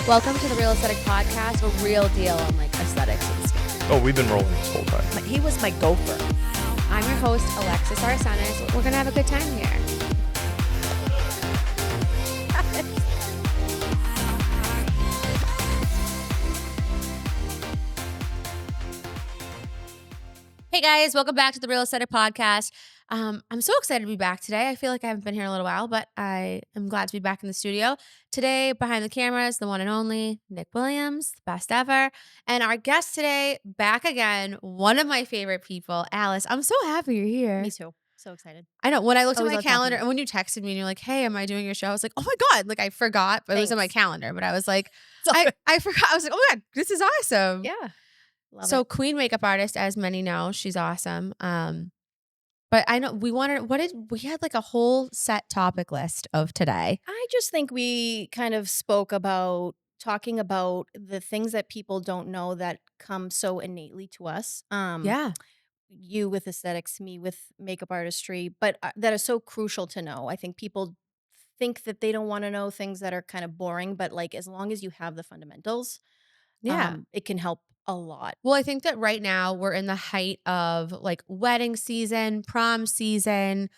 Welcome to the Real Aesthetic Podcast, a real deal on like aesthetics and skin. Oh, we've been rolling this whole time. He was my gopher. I'm your host, Alexis Arsenis. We're going to have a good time here. Hey guys, welcome back to the Real Aesthetic Podcast. I'm so excited to be back today. I feel like I haven't been here in a little while, but I am glad to be back in the studio. Today, behind the cameras, the one and only Nick Williams, the best ever. And our guest today, back again, one of my favorite people, Alice. I'm so happy you're here. Me too. So excited. I know. When I looked at Always my love talking calendar to you. and when you texted me and you're like, hey, am I doing your show? I was like, oh my God. Like I forgot, but it was in my Thanks. calendar. But I was like, Sorry. I forgot. I was like, oh my God, this is awesome. Yeah. Love So it. Queen makeup artist, as many know, she's awesome. But I know we had like a whole set topic list of today. I just think we kind of spoke about talking about the things that people don't know that come so innately to us. Yeah. You with aesthetics, me with makeup artistry, but that are so crucial to know. I think people think that they don't want to know things that are kind of boring, but like as long as you have the fundamentals, Yeah. it can help a lot. Well, I think that right now we're in the height of like wedding season, prom season,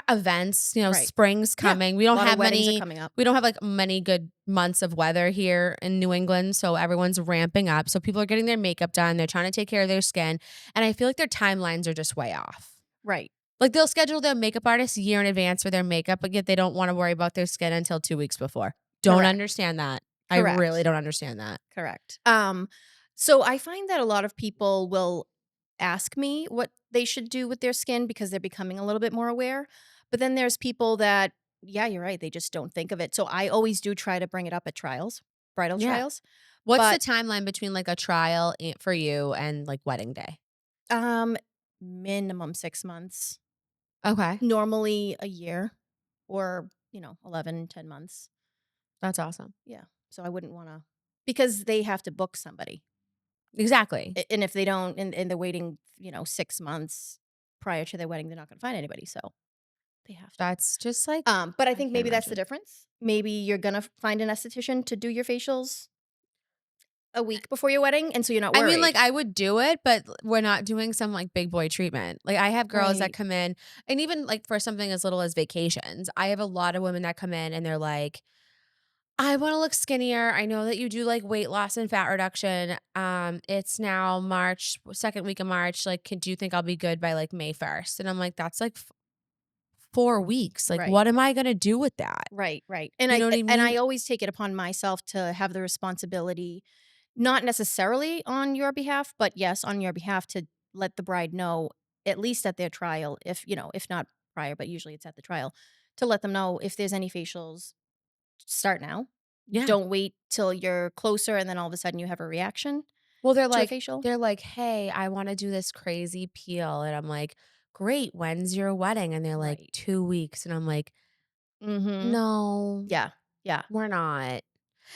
events, Right. spring's Yeah. coming. We A don't lot have of weddings many are coming up. we don't have like many good months of weather here in New England, so everyone's ramping up. So people are getting their makeup done, they're trying to take care of their skin, and I feel like their timelines are just way off. Right. Like they'll schedule their makeup artist a year in advance for their makeup, but yet they don't want to worry about their skin until 2 weeks before. Don't Correct. understand that. Correct. I really don't understand that. Correct. So I find that a lot of people will ask me what they should do with their skin because they're becoming a little bit more aware. But then there's people that, yeah, you're right, they just don't think of it. So I always do try to bring it up at trials, bridal Yeah. trials. What's But- the timeline between like a trial for you and like wedding day? Minimum 6 months. Okay. Normally a year or, 11, 10 months. That's awesome. Yeah. So I wouldn't want to, because they have to book somebody. Exactly. And if they don't, and they're waiting, 6 months prior to their wedding, they're not going to find anybody. So they have to. That's just like But I think can't maybe that's the imagine. difference. Maybe you're going to find an esthetician to do your facials a week before your wedding. And so you're not worried. I mean, like I would do it, but we're not doing some like big boy treatment. Like I have girls that Right. come in, and even like for something as little as vacations, I have a lot of women that come in and they're like, I want to look skinnier. I know that you do like weight loss and fat reduction. It's now March, second week of March. Like, do you think I'll be good by like May 1st? And I'm like, that's like 4 weeks. Like, Right. what am I gonna do with that? Right. And You know what I and I mean? always take it upon myself to have the responsibility, not necessarily on your behalf, but yes, on your behalf to let the bride know, at least at their trial, if not prior, but usually it's at the trial, to let them know if there's any facials, start now. Yeah. Don't wait till you're closer and then all of a sudden you have a reaction Well, to a facial. they're like, hey, I want to do this crazy peel, and I'm like, great. When's your wedding? And they're like, Right. 2 weeks, and I'm like, Mm-hmm. no, Yeah. we're not.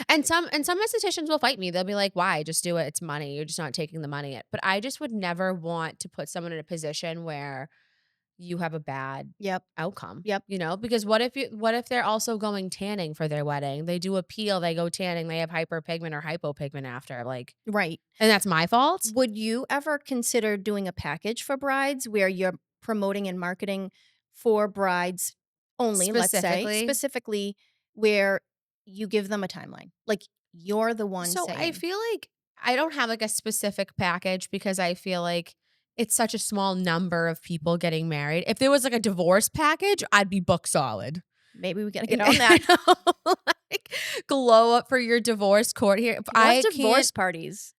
And some estheticians will fight me. They'll be like, why? Just do it. It's money. You're just not taking the money. But I just would never want to put someone in a position where you have a bad Yep. outcome. Yep. Because what if they're also going tanning for their wedding? They do a peel, they go tanning, they have hyperpigment or hypopigment after, like, Right. and that's my fault. Would you ever consider doing a package for brides where you're promoting and marketing for brides only, let's say, specifically where you give them a timeline? Like you're the one So saying. I feel like I don't have like a specific package because I feel like it's such a small number of people getting married. If there was like a divorce package, I'd be book solid. Maybe we gotta get on that. Like glow up for your divorce court here. What's divorce parties?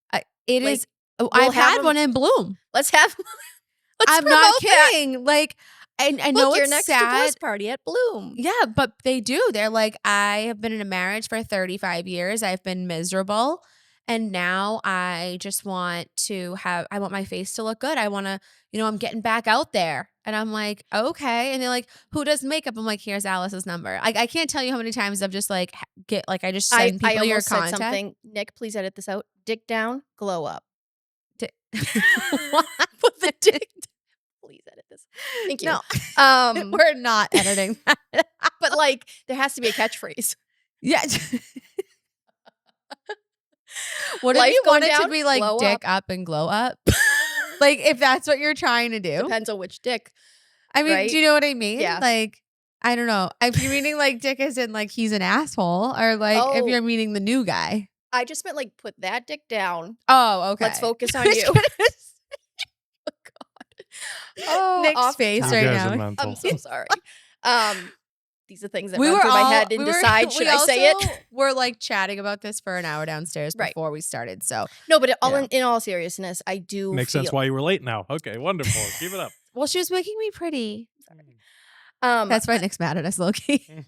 It Like, is. I've have had them- one in Bloom. Let's have. I'm not kidding. Like I know Book your it's next sad. divorce party at Bloom. Yeah, but they do. They're like, I have been in a marriage for 35 years. I've been miserable. And now I just want I want my face to look good. I want to, I'm getting back out there. And I'm like, okay. And they're like, who does makeup? I'm like, here's Alice's number. I can't tell you how many times I've just like, I just send people I your almost said contact. something. Nick, please edit this out. Dick down, glow up. What? Put the dick. Please edit this. Thank you. No, we're not editing that. But like, there has to be a catchphrase. Yeah. Wouldn't Life you want going it to down, be like glow up. dick up and glow up? Like, if that's what you're trying to do? Depends on which dick, I mean, do right? you know what I mean? Yeah. Like, I don't know. If you're meaning like dick as in like he's an asshole, or like if Oh, you're meaning the new guy. I just meant like put that dick down. Oh, Let's okay. focus I on was you. gonna Oh, Nick's off face topic. You right guys are now. I'm mental. so sorry. Um, these are things that We run were through my all head and we were decide, should we I say it? also were like chatting about this for an hour downstairs Right. before we started. So, No, but you know. in all seriousness, I do Makes sense feel why you were late now. Okay, wonderful. Keep it up. Well, she was making me pretty. um That's why Nick's mad at us, Loki.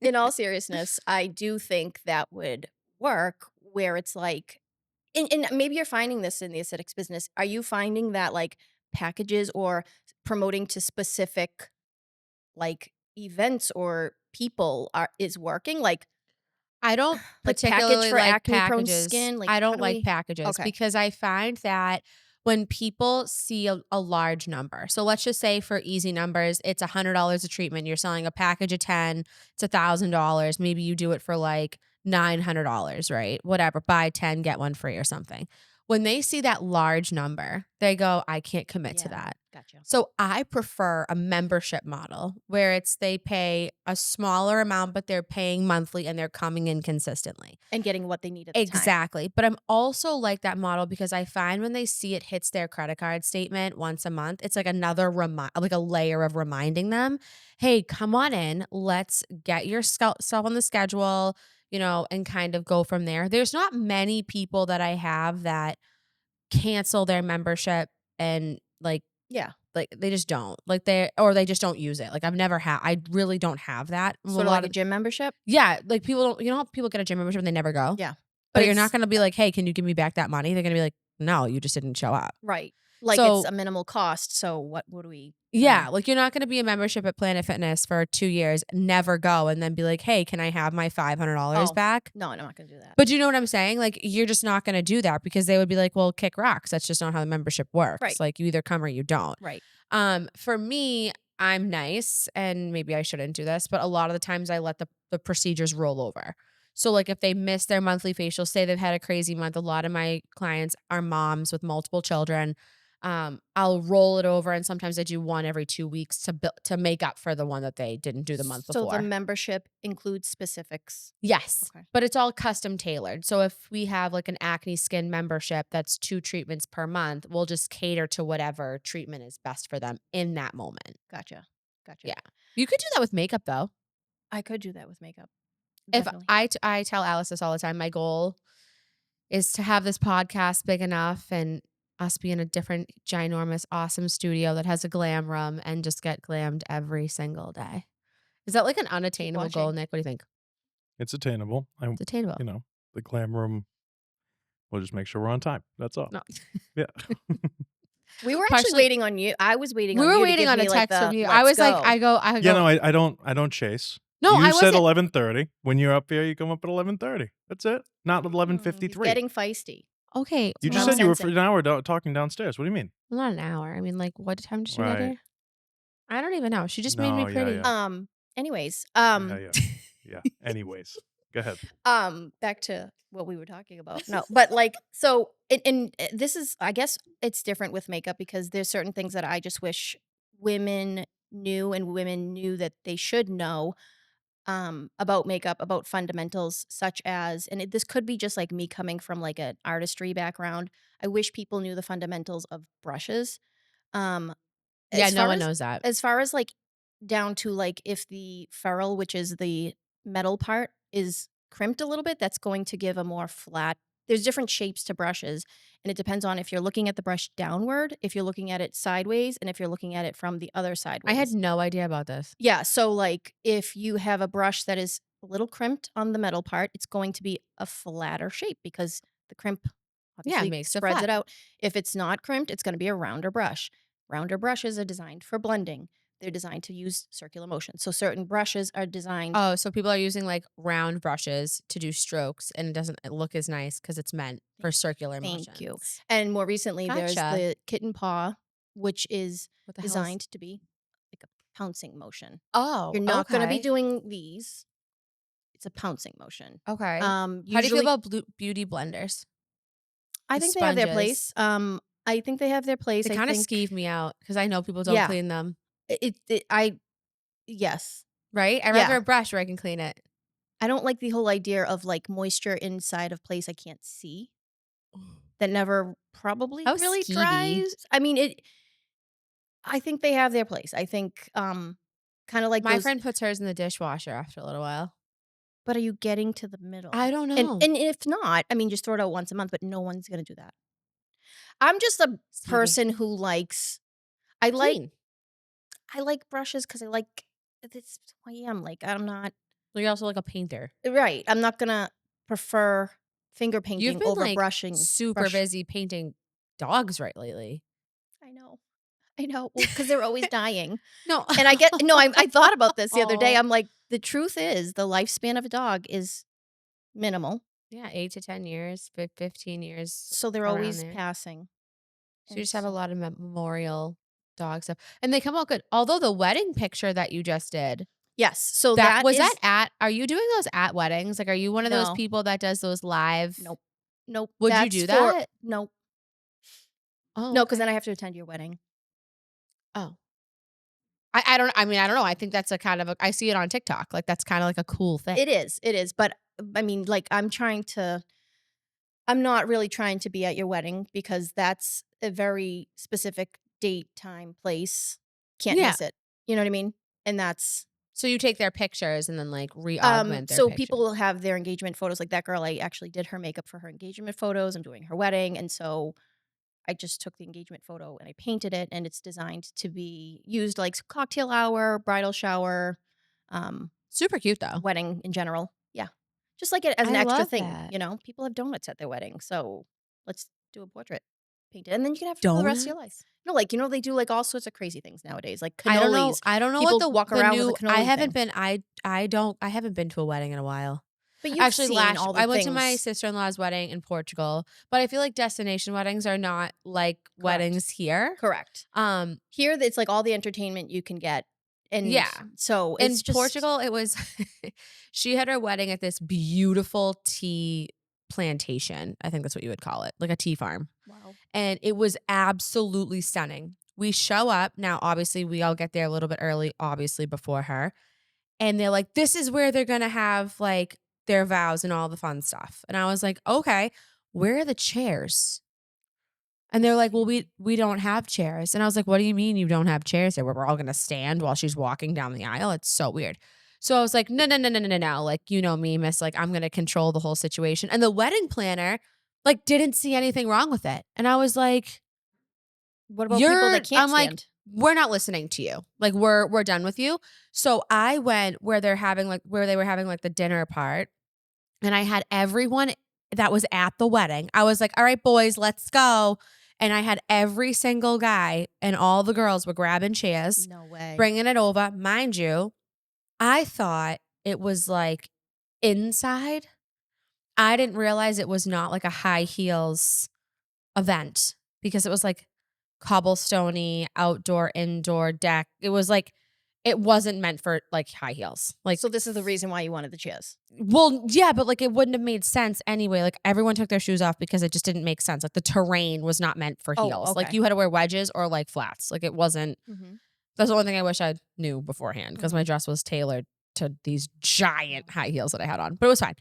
in all seriousness, I do think that would work where it's like and maybe you're finding this in the aesthetics business. Are you finding that like packages or promoting to specific like events or people are is working? I don't Like package particularly for like acne prone packages. skin? Like I how don't do like we packages Okay. because I find that when people see a large number, so let's just say for easy numbers, it's $100 a treatment. You're selling a package of 10, it's $1,000. Maybe you do it for like $900, right? Whatever, buy 10, get one free or something. When they see that large number, they go, I can't commit to Yeah. that. Gotcha. So I prefer a membership model where it's they pay a smaller amount, but they're paying monthly and they're coming in consistently. And getting what they need at the time. Exactly. But I'm also like that model because I find when they see it hits their credit card statement once a month, it's like another like a layer of reminding them, hey, come on in. Let's get your stuff on the schedule, and kind of go from there. There's not many people that I have that cancel their membership and Yeah. like they just don't they just don't use it. Like I really don't have that. A Sort of like lot a of gym membership? yeah, like people don't, how people get a gym membership and they never go. Yeah. But But you're not it's gonna be like, "Hey, can you give me back that money?" They're gonna be like, "No, you just didn't show up." right. Like it's So a minimal cost. So what do we yeah, like you're not gonna be a membership at Planet Fitness for 2 years, never go, and then be like, "Hey, can I have my $500 Oh, back?" no, I'm not gonna do that. But you know what I'm saying? Like, you're just not gonna do that because they would be like, "Well, kick rocks. That's just not how the membership works. Right. Like, you either come or you don't." Right. For me, I'm nice, and maybe I shouldn't do this, but a lot of the times I let the procedures roll over. So, like, if they miss their monthly facial, say they've had a crazy month, a lot of my clients are moms with multiple children. I'll roll it over, and sometimes I do one every 2 weeks to make up for the one that they didn't do the month So the before. membership includes specifics. Yes, Okay. but it's all custom tailored. So if we have like an acne skin membership that's 2 treatments per month, we'll just cater to whatever treatment is best for them in that moment. Gotcha. Gotcha. Yeah. You could do that with makeup though. I could do that with makeup. If Definitely. I tell Alice this all the time, my goal is to have this podcast big enough and us be in a different ginormous awesome studio that has a glam room and just get glammed every single day. Is that like an unattainable goal, watching. Nick? What do you think? It's attainable. It's attainable. The glam room. We'll just make sure we're on time. That's all. No. Yeah. We were actually Partially- waiting on you. I was waiting We on were you to waiting give on a me, like, text the from you. I let's was like, go. I go. Yeah, no, I don't chase. No, you I said wasn't. 11:30. When you're up here, you come up at 11:30. That's it. Not He's 11:53. getting feisty. Okay. You Well, just I'm said you were sensing. for an hour talking downstairs. What do you mean? Not an hour. I mean, like, what time did she get Right. here? I don't even know. She just made me No, yeah, pretty. yeah. Anyways, Yeah. Anyways, go ahead. back to what we were talking about. No, but like, so, this is, I guess it's different with makeup because there's certain things that I just wish women knew and women knew that they should know about makeup, about fundamentals such as, and this could be just like me coming from like an artistry background. I wish people knew the fundamentals of brushes. Um, Yeah, as no far one as knows that. as far as like down to like if the ferrule, which is the metal part, is crimped a little bit, that's going to give a more flat. There's different shapes to brushes, and it depends on if you're looking at the brush downward, if you're looking at it sideways, and if you're looking at it from the other I had sideways. no idea about this. Yeah, so like if you have a brush that is a little crimped on the metal part, it's going to be a flatter shape because the crimp Yeah, obviously makes it spreads it flat. out. If it's not crimped, it's going to be a rounder brush. Rounder brushes are designed for blending. They're designed to use circular motion. So certain brushes are designed. Oh, so people are using like round brushes to do strokes, and it doesn't look as nice because it's meant for circular motions. Thank you. And more recently, there's Gotcha. the kitten paw, which is What the hell? designed to be like a pouncing motion. Oh, You're not going to be okay. doing these. It's a pouncing motion. Okay. How do you feel Usually, about beauty blenders? I The think they have their sponges. place. I think they have their They place. I kinda think skeeve me out because I know people don't yeah. clean them, I yes. right? I'd rather Yeah. a brush where I can clean it. I don't like the whole idea of, like, moisture inside of place I can't see that never probably How really skeevy. dries. I mean, I think they have their place. I think, kinda like My those friend puts hers in the dishwasher after a little while. but are you getting to the middle? I don't And know. and if not, I mean, just throw it out once a month, but no one's gonna do that. I'm just a Skeevy. person who likes I like Clean. I like brushes because I like that's who I am. Like, I'm not Well, you're also like a painter. right. I'm not gonna prefer finger You've painting been, over like, brushing super brush busy painting dogs right lately. I know. I know. Well, because 'cause they're always dying. No. And I get no, I thought about this the other day. Oh. I'm like, the truth is the lifespan of a dog is minimal, Yeah, 8 to 10 years, 15 years, so they're around always there. passing. So you And just have a so lot of memorial dog stuff, and they come out good. Although the wedding picture that you just did, yes, so that that was that is at are you doing those at weddings? Like, are you one of those no. people that does those live Nope. Nope. would you That's do for that? nope. Oh, No, because then okay. I have to attend your wedding. Oh. I don't I mean, I don't know, I think that's a kind of a I see it on TikTok, like, that's kinda like a cool thing. It is, but, I mean, like, I'm not really trying to be at your wedding because that's a very specific date, time, place. Can't Yeah. miss it. You know what I mean? And that's So you take their pictures and then, like, re-augment their so picture. people have their engagement photos, like that girl, I actually did her makeup for her engagement photos. I'm doing her wedding, and so I just took the engagement photo and I painted it, and it's designed to be used like cocktail hour, bridal shower, um, Super cute, though. wedding in general. Yeah. Just like it as an I extra love thing, that. you know? People have donuts at their wedding, so let's do a portrait, paint it, and then you can have it for the rest of your life. Donuts? No, like, they do, like, all sorts of crazy things nowadays, like I don't know cannolis. I don't know what People walk the around with a new I cannoli haven't thing. been I don't I haven't been to a wedding in a while. But you've Actually, seen last all the I went to my things. sister-in-law's wedding in Portugal, but I feel like destination weddings are not like Correct. weddings here. Correct. Um, Here, it's, like, all the entertainment you can get, and yeah. so In it's just Portugal, it was she had her wedding at this beautiful tea plantation. I think that's what you would call it, like a tea farm. wow. And it was absolutely stunning. We show up. Now, obviously, we all get there a little bit early, obviously, before her. And they're like, this is where they're going to have like their vows and all the fun stuff. And I was like, okay, where are the chairs? And they're like, well, we don't have chairs. And I was like, what do you mean you don't have chairs there? Where we're all gonna stand while she's walking down the aisle? It's so weird. So I was like, no, no, no, no, no, no, no. Like, you know me, miss. Like, I'm gonna control the whole situation. And the wedding planner, like, didn't see anything wrong with it. And I was like, What about people that can't I'm like, stand? we're not listening to you. Like, we're done with you. So I went where they were having like the dinner part. And I had everyone that was at the wedding. I was like, all right, boys, let's go. And I had every single guy and all the girls were grabbing chairs, No way. bringing it over. Mind you, I thought it was like inside. I didn't realize it was not like a high heels event because it was like cobblestoney, outdoor, indoor deck. It was like, it wasn't meant for like high heels. Like, So this is the reason why you wanted the chairs. well, yeah, but like it wouldn't have made sense anyway. Like everyone took their shoes off because it just didn't make sense. Like the terrain was not meant for Oh, heels. Like okay. you had to wear wedges or like flats. Like it wasn't. Mhm. That's the only thing I wish I knew beforehand because my Mhm. dress was tailored to these giant high heels that I had on. But it was fine.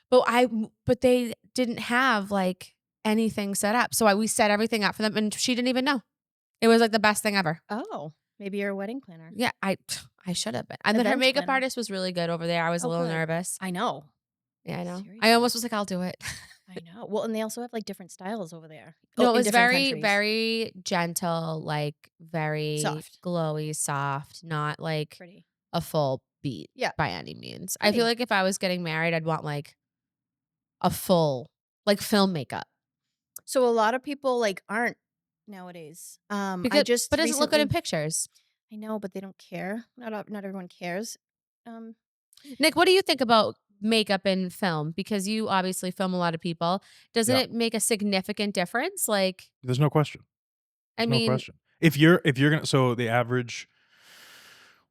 But they didn't have like anything set up. So we set everything up for them and she didn't even know. It was like the best thing ever. Oh, maybe you're a wedding planner. Yeah, I should have been. And then her Event makeup planner. artist was really good over there. I was a Oh, little good. nervous. I know. Yeah, I know. I Seriously. almost was like, I'll do it. I know. Well, and they also have, like, different styles over there. Oh, No, it in was different very, countries. very gentle, like very Soft. glowy, soft, not like Pretty. a full beat Yeah. by any means. I feel Pretty. like if I was getting married, I'd want like a full, like film makeup. So a lot of people, like, aren't nowadays. I just But does it look good in recently pictures? I know, but they don't care. Not everyone cares. Um, Nick, what do you think about makeup in film? Because you obviously film a lot of people. Doesn't Yeah. it make a significant difference? Like, There's no question. I There's no mean, question. If you're gonna so the average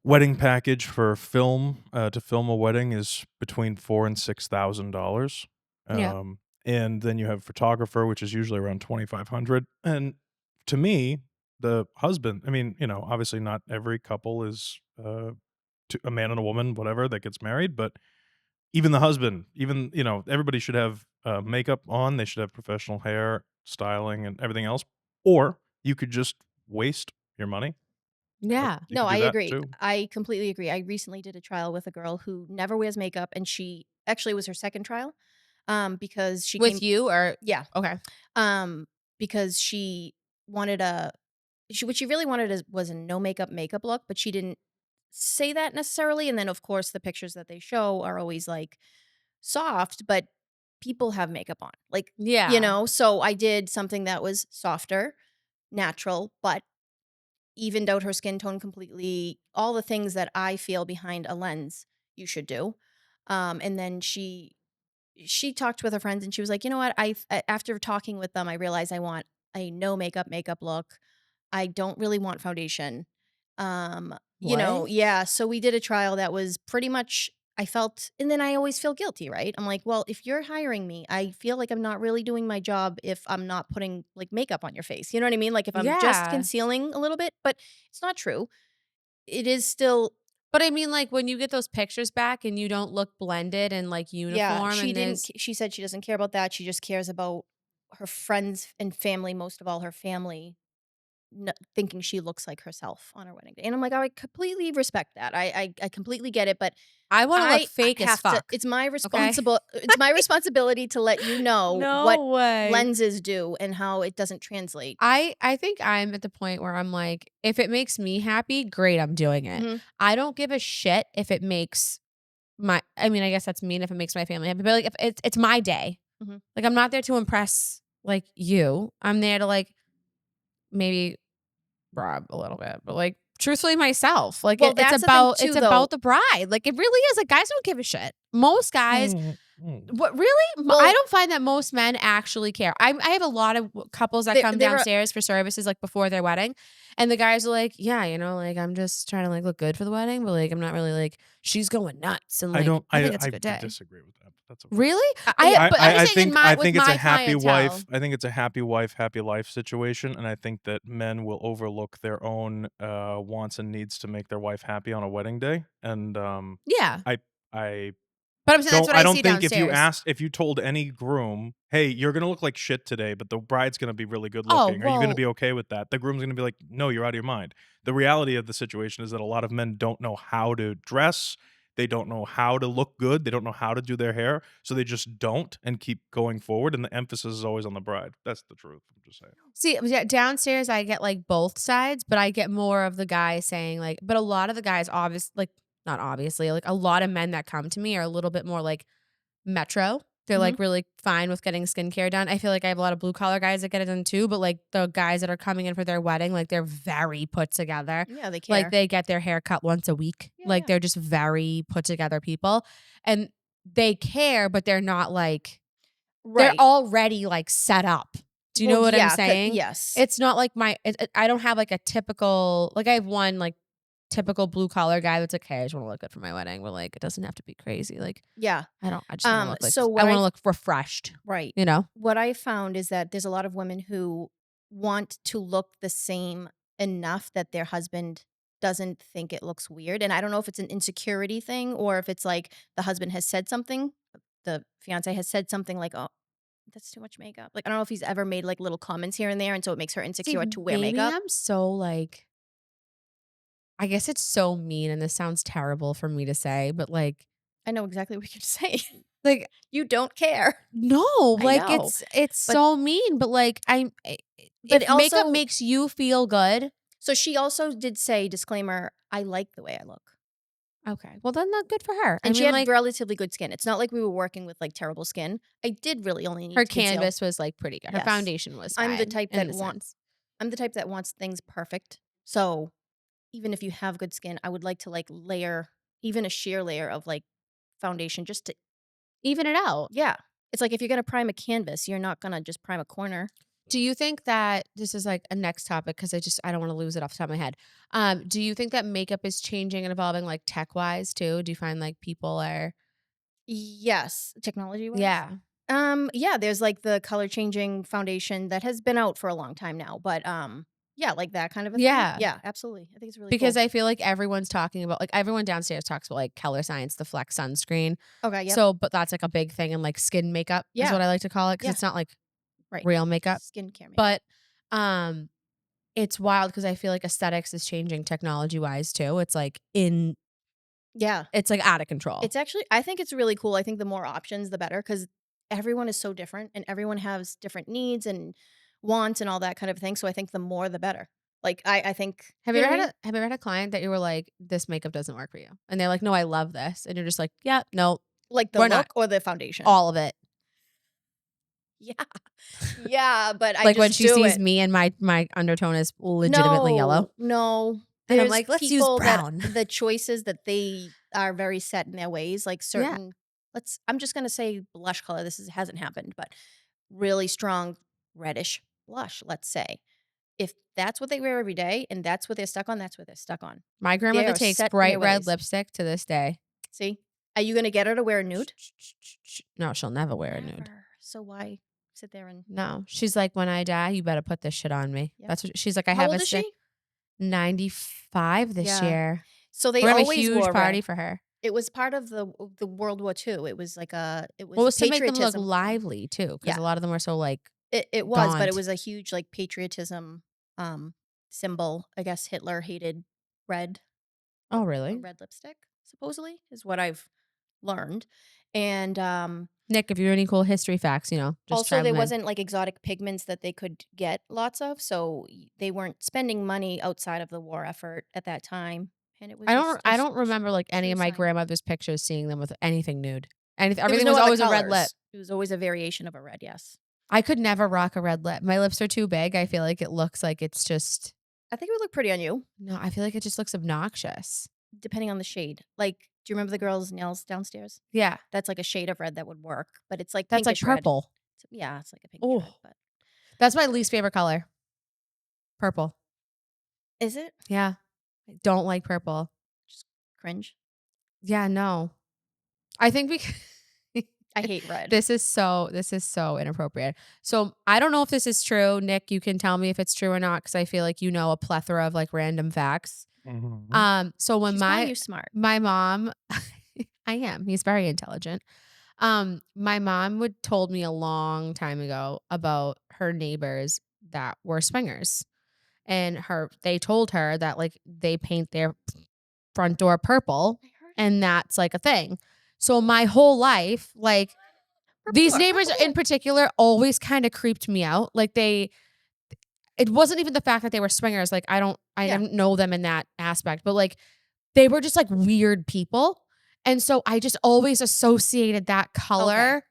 wedding package for film to film a wedding is between $4,000 and $6,000. yeah. Um, and then you have photographer, which is usually around 2,500. And to me, the husband, I mean, obviously not every couple is a man and a woman, whatever, that gets married, but even the husband, even everybody should have makeup on. They should have professional hair, styling, and everything else. Or you could just waste your money. Yeah. You No, could I do that agree. too. I completely agree. I recently did a trial with a girl who never wears makeup, and she actually was her second trial, because she With came. you or Yeah, okay. um, because wanted a what she really wanted was a no makeup look, but she didn't say that necessarily. And then, of course, the pictures that they show are always like soft, but people have makeup on, like, Yeah. So I did something that was softer, natural, but evened out her skin tone completely, all the things that I feel behind a lens you should do. And then she talked with her friends and she was like, "You know what? After talking with them, I realized I want a no makeup look. I don't really want foundation." What? Yeah, so we did a trial that was pretty much I felt and then I always feel guilty, right? I'm like, "Well, if you're hiring me, I feel like I'm not really doing my job if I'm not putting like makeup on your face." You know what I mean? Like if I'm just Yeah. concealing a little bit, but it's not true. It is still. But I mean, like, when you get those pictures back and you don't look blended and, like, Yeah, uniform and there's she said she doesn't care about that, she just cares about her friends and family, most of all her family, thinking she looks like herself on her wedding day, and I'm like, "I completely respect that, I completely get it, but I wanna look I fake as have to fuck, okay? it's my responsibility to let you know what No way. lenses do and how it doesn't translate." I think I'm at the point where I'm like, if it makes me happy, great, I'm doing it. Mhm, I don't give a shit if it makes I mean, I guess that's mean if it makes my family happy, but, like, if it's my day. mhm. Like, I'm not there to impress, like, you. I'm there to, like, maybe rob a little bit, but, like, truthfully myself. Like, Well, that's the thing it's too, about though. the bride. Like, it really is. Like, guys don't give a shit. Most guys Mm, mm. what really? I Well, don't find that most men actually care. I have a lot of couples that come there are downstairs for services, like, before their wedding, and the guys are like, "Yeah, like, I'm just trying to, like, look good for the wedding, but, like, I'm not really, like she's going nuts," and, I like, don't I think it's a I good would day. disagree with that, but that's okay. Really? yeah. But I'm just I saying in think my with it's a my happy wife. clientele. I think it's a happy wife, happy life situation, and I think that men will overlook their own, wants and needs to make their wife happy on a wedding day, and, Yeah. I I But I'm saying that's what I I don't see think downstairs. if you told any groom, "Hey, you're gonna look like shit today, but the bride's gonna be really good Oh, looking. Are you gonna well be okay with that?" The groom's gonna be like, "No, you're out of your mind." The reality of the situation is that a lot of men don't know how to dress, they don't know how to look good, they don't know how to do their hair, so they just don't and keep going forward, and the emphasis is always on the bride. That's the truth, I'm just saying. see, yeah, downstairs, I get, like, both sides, but I get more of the guy saying, like but a lot of the guys not obviously, like, a lot of men that come to me are a little bit more, like, metro. They're, Mhm. like, really fine with getting skincare done. I feel like I have a lot of blue collar guys that get it done too, but, like, the guys that are coming in for their wedding, like, they're very put together. Yeah, they Like, care. they get their hair cut once a week. Yeah, Like, yeah. they're just very put together people, and they care, but they're not, like they're Right. already, like, set up. Do you Well, know what I'm yeah, saying? yes. It's not like I don't have, like, a typical I have one, like, typical blue collar guy that's like, "Hey, I just wanna look good for my wedding," but, like, it doesn't have to be crazy, like, Yeah. I just wanna look like So I what wanna I've look refreshed, Right. you know? What I found is that there's a lot of women who want to look the same enough that their husband doesn't think it looks weird. And I don't know if it's an insecurity thing or if it's like the husband has said something, the fiance has said something like, "Oh, that's too much makeup." Like I don't know if he's ever made like little comments here and there, and so it makes her See, insecure to wear maybe makeup. I'm so, like I guess it's so mean, and this sounds terrible for me to say, but, I know exactly what you're saying. like, You don't care. no, I like, know. it's But so mean, but, like, but if makeup also makes you feel good so she also did say, disclaimer, I like the way I look. okay, well, then that's good for her. I And she mean, had like, relatively good skin. It's not like we were working with, like, terrible skin. I did really only her need to conceal. canvas was, like, pretty good. Her Yes. foundation was I'm the fine type in that the sense. I'm the type that wants things perfect. So, even if you have good skin, I would like to, like, layer even a sheer layer of, like, foundation just to Even it out. yeah. It's like if you're gonna prime a canvas, you're not gonna just prime a corner. Do you think that this is, like, a next topic because I don't wanna lose it off the top of my head. Do you think that makeup is changing and evolving, like, tech-wise too? Do you find, like, people are Yes, technology-wise? yeah. Yeah, there's, like, the color changing foundation that has been out for a long time now, but, yeah, like that kind of a thing. Yeah. Yeah, absolutely. I think it's really Because cool. I feel like everyone's talking about like, everyone downstairs talks about, like, Color Science, the Flex sunscreen. Okay, yep. So but that's, like, a big thing in, like, skin makeup is Yeah, what I like to call it because yeah, it's not, like, right. real makeup. Skincare makeup. But, um, it's wild because I feel like aesthetics is changing technology-wise too. Yeah. It's, like, out of control. It's actually I think it's really cool. I think the more options, the better, because everyone is so different and everyone has different needs and wants and all that kind of thing, so I think the more the better. Like, I think you know what I mean? Have you ever had a client that you were like, "This makeup doesn't work for you?" And they're like, "No, I love this." And you're just like, "Yeah, no, Like the we're not." look or the foundation? All of it. Yeah. Yeah, but I Like, when just she do sees it. me and my undertone is legitimately yellow, No, no. and I'm There's like, "Let's use people that brown." the choices that they are very set in their ways, like Yeah. certain I'm just gonna say blush color, hasn't happened, but really strong reddish blush, let's say. If that's what they wear every day and that's what they're stuck on, that's what they're stuck on. My They grandmother are takes set in their bright red ways. lipstick to this day. See? Are you gonna get her to wear a Shh, nude? shh, shh, shh, shh. No, she'll never wear a nude. Never. So why sit there and No. She's like, "When I die, you better put this shit on me." Yep. That's what she's like, "I How have old a is stick." she? 95 this Yeah. year. So they We're gonna have a always huge wore party red. for her. It was part of the World War II. It Well, it was a was to make them look patriotism thing. lively too, because Yeah. a lot of them were so, like, It was, but it gaunt. was a huge, like, patriotism, symbol. I guess Hitler hated red, Oh, a really? red lipstick, supposedly, is what I've learned, and, Nick, if you have any cool history facts, just also, try there them in. wasn't, like, exotic pigments that they could get lots of, so they weren't spending money outside of the war effort at that time, and it was just I a don't remember, like, any true of my sign. grandmother's pictures seeing them with anything nude. There was Everything no was other always a red lip. colors. It was always a variation of a red, yes. I could never rock a red lip. My lips are too big. I feel like it looks like it's just I think it would look pretty on you, no, I feel like it just looks obnoxious. depending on the shade. Like, do you remember the girl's nails downstairs? Yeah, That's like a shade of red that would work, but it's like that's like pinkish red. purple. Yeah, it's like a pinkish red, Oh, but that's my least favorite color. Purple. is it? Yeah, I don't like purple. Just cringe. Yeah, no. I think because I hate red. this is so inappropriate. So I don't know if this is true. Nick, you can tell me if it's true or not because I feel like you know a plethora of like random facts. Mhm. So when She's calling you smart. my mom, I am. He's very intelligent. My mom would told me a long time ago about her neighbors that were swingers, and they told her that like they paint their front door purple, I heard and that's like a thing. So my whole life, like purple these door, neighbors purple in door. particular always kind of creeped me out. Like it wasn't even the fact that they were swingers. Like I Yeah. didn't know them in that aspect, but like they were just like weird people. And so I just always associated that Okay. color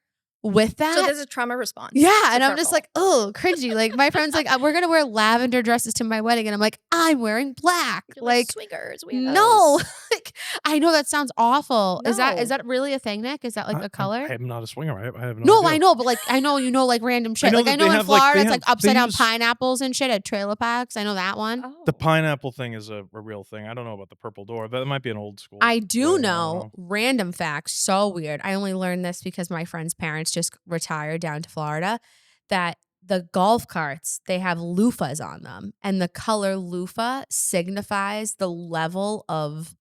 with So that. there's a trauma response Yeah, to and I'm just purple. like, oh, cringy. Like my friends, like we're gonna wear lavender dresses to my wedding, and I'm like, I'm wearing black. You're like Like, swingers, no, weirdos. like I know that sounds awful. Is No. that really a thing, Nick? Is that like a I color? am not a swinger. I have no No, I idea. know, but like I know you know like random I shit. know Like I that they know in have like Florida they it's have like they upside down use pineapples and shit at trailer parks. I know that one. the Oh. pineapple thing is a real thing. I don't know about the purple door. That might be an old school I way. do I don't know know. random facts, so weird. I only learned this because my friend's parents just retired down to Florida that the golf carts, they have loofahs on them, and the color loofah signifies the level of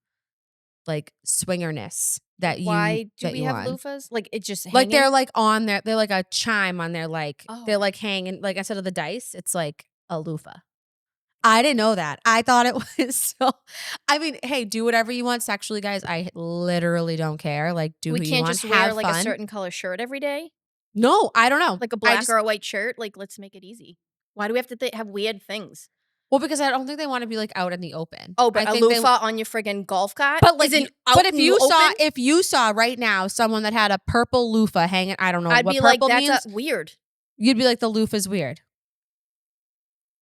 like swingerness Why do that we you have want. loofahs? Like, it just Like they're hanging? like on there, they're like a chime on their they're Oh. like hanging like instead of the dice, it's like a loofah. I didn't know that. I thought it was so I mean, hey, do whatever you want sexually, guys. I literally don't care. Like, do We who you can't want. just wear, Have like, a fun. certain color shirt every day? No, I don't know. Like a I black just or a white shirt? Like, let's make it easy. Why do we have to have weird things? well, because I don't think they want to be like out in the open. Oh, I but a think they loofah on your friggin' golf cart but like isn't but out in the open? if you saw right now someone that had a purple loofah hanging, I don't know I'd what be like, purple "That's a means, weird." you'd be like the loofah's weird.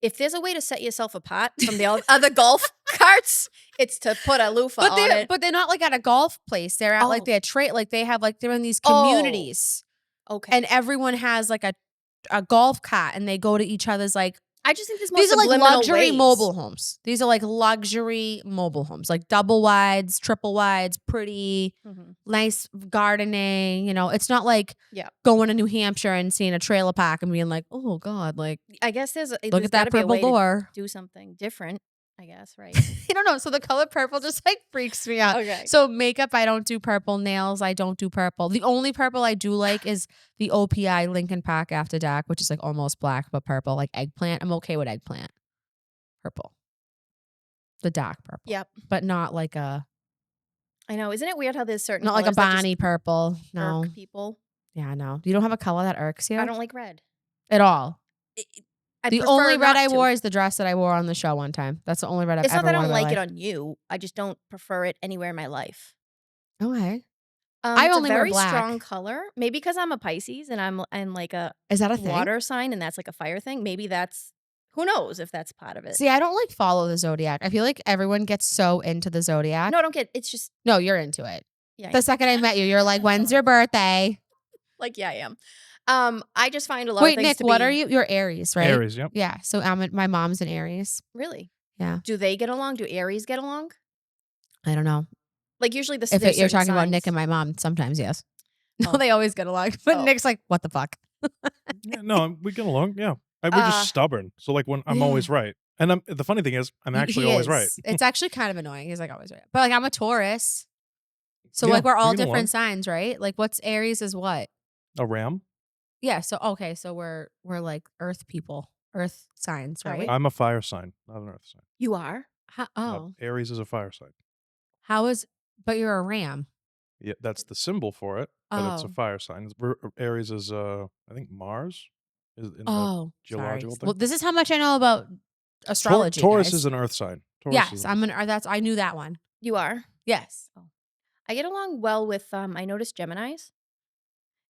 If there's a way to set yourself apart from the other golf carts, it's to put a loofah on it. But they're not like at a golf place. They're at like Oh. their trade like they have like they're in these Oh, communities okay. and everyone has like a golf cart and they go to each other's like I just think there's more These are like subliminal luxury ways. mobile homes. These are like luxury mobile homes, like double wides, triple wides, pretty, Mhm. nice gardening. It's not like Yeah. going to New Hampshire and seeing a trailer park and being like, oh God, like I guess there's look at got that to be a purple way to door. do something different, I guess, right? I don't know. So the color purple just like freaks me out. Okay. So makeup, I don't do purple. Nails, I don't do purple. The only purple I do like is the OPI Lincoln Park After Dark, which is like almost black but purple, like eggplant. I'm okay with eggplant. Purple. The dark purple. Yep. But not like a I know. Isn't it weird how there's certain not like a colors that just Bonnie purple. No. irk people? Yeah, no. You don't have a color that irks you I don't like red. at all. I The prefer only red not I to. wore is the dress that I wore on the show one time. That's the only red I've It's not ever that I worn don't in my like it life. on you. I just don't prefer it anywhere in my life. Okay. I It's only a wear very black. strong color. Maybe because I'm a Pisces and I'm like a Is that a thing? water sign and that's like a fire thing. Maybe that's who knows if that's part of it. See, I don't like follow the zodiac. I feel like everyone gets so into the zodiac. No, I don't get. It's just No, you're into it. yeah. The second I met you, you're like, when's your birthday? Like yeah, I am. I just find a lot of Wait, things Nick, to what be are you? You're Aries, right? Aries, yep. Yeah. So my mom's an Aries. really. Yeah. Do they get along? Do Aries get along? I don't know. Like usually If there's you're certain talking about Nick signs. and my mom, sometimes yes. No, Oh. they always get along. But Oh. Nick's like, what the fuck? Yeah, no, we get along. Yeah, we're just stubborn. So like when I'm Yeah. always right, and the funny thing is I'm actually He always right. is. It's actually kind of annoying. He's like always right. But like I'm a Taurus. So Yeah, like we're all we get different along. signs, right? Like what's Aries is what? A ram. Yeah. So okay. So we're like Earth people, Earth signs, Are we? right? I'm a fire sign, not an earth sign. You are. Aries is a fire sign. How is? But you're a ram. Yeah, that's the symbol for it, but it's a Oh. fire sign. Aries is I think Mars is in the Oh, geological sorry. thing. Well, this is how much I know about astrology. Taurus guys. is an earth sign. Taurus Yes, is I'm an. That's I knew that one. You are. Yes. I get along well with I noticed Geminis.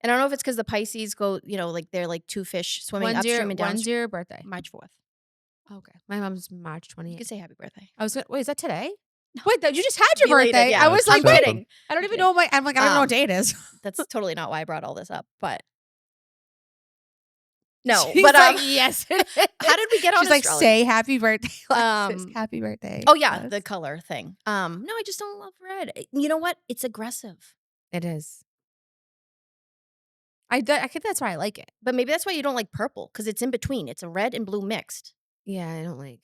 And I don't know if it's because the Pisces go, like they're like two fish swimming upstream and When's downstream. your birthday? March 4th. Okay, my mom's March You 28th. could say happy birthday. I was gonna, wait. Is that today? Wait, you just had your Belated, birthday. yeah. I was It's like, I'm just wait, kidding. I don't even kidding. know my. I'm like, I don't even know what date it is. That's totally not why I brought all this up, but no. She's but like, yes. It is. how did we get on She's like, astrology? say happy birthday. Alexis. Um, Happy birthday. Oh yeah, Yes. the color thing. No, I just don't love red. You know what? It's aggressive. It is. I think that's why I like it. But maybe that's why you don't like purple, because it's in between. It's a red and blue mixed. Yeah, I don't like.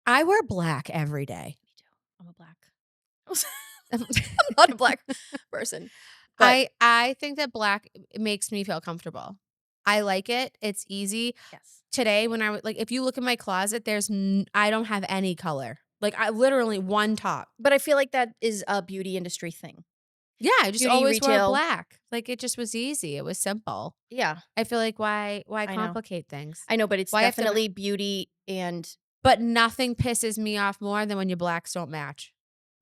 I wear black every day. Me too. I'm a black. I'm not a black person. But I think that black makes me feel comfortable. I like it. It's easy. yes. Today when I was like, if you look in my closet, I don't have any color. Like I literally one top. But I feel like that is a beauty industry thing. Yeah, I just Beauty always wore retail. black. Like it just was easy. It was simple. Yeah, I feel like why know. complicate things? I know, but it's Why have to- definitely beauty and But nothing pisses me off more than when your blacks don't match.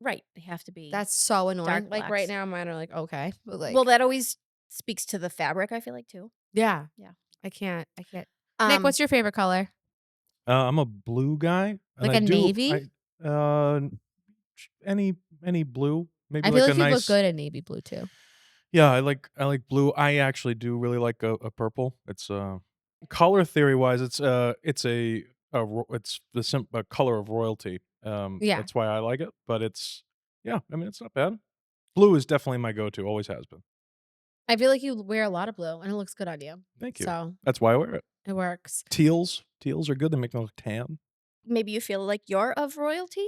right. They have to be. That's so annoying. Dark Like blacks. right now, mine are like okay, but like well, that always speaks to the fabric. I feel like too. yeah, Yeah. I can't. Nick, what's your favorite color? I'm a blue guy. and Like I a navy? Any blue. Maybe I feel like like a you nice. look good in navy blue too. Yeah, I like blue. I actually do really like a purple. It's color theory wise, it's a color of royalty. Yeah. That's why I like it. But it's it's not bad. Blue is definitely my go-to. Always has been. I feel like you wear a lot of blue and it looks good on you. Thank you. So That's why I wear it. it works. Teals are good. They make me look tan. Maybe you feel like you're of royalty,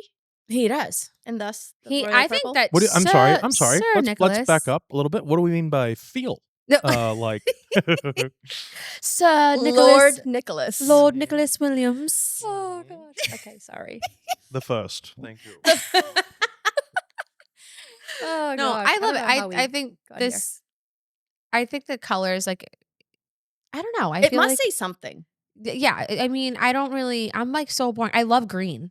He does. and thus the royal I purple? think that. What do I'm sorry. I'm sorry. Sir Let's back Nicholas. up a little bit. What do we mean by feel? No. Like Sir Lord Nicholas. Lord Nicholas Williams. Oh gosh. Okay, sorry. the first. Thank you. Oh No, gosh. I don't love know how it. we I think got here. this. I think the colors like. I don't know. I It feel must like say something. yeah. I mean, I don't really. I'm like so boring. I love green.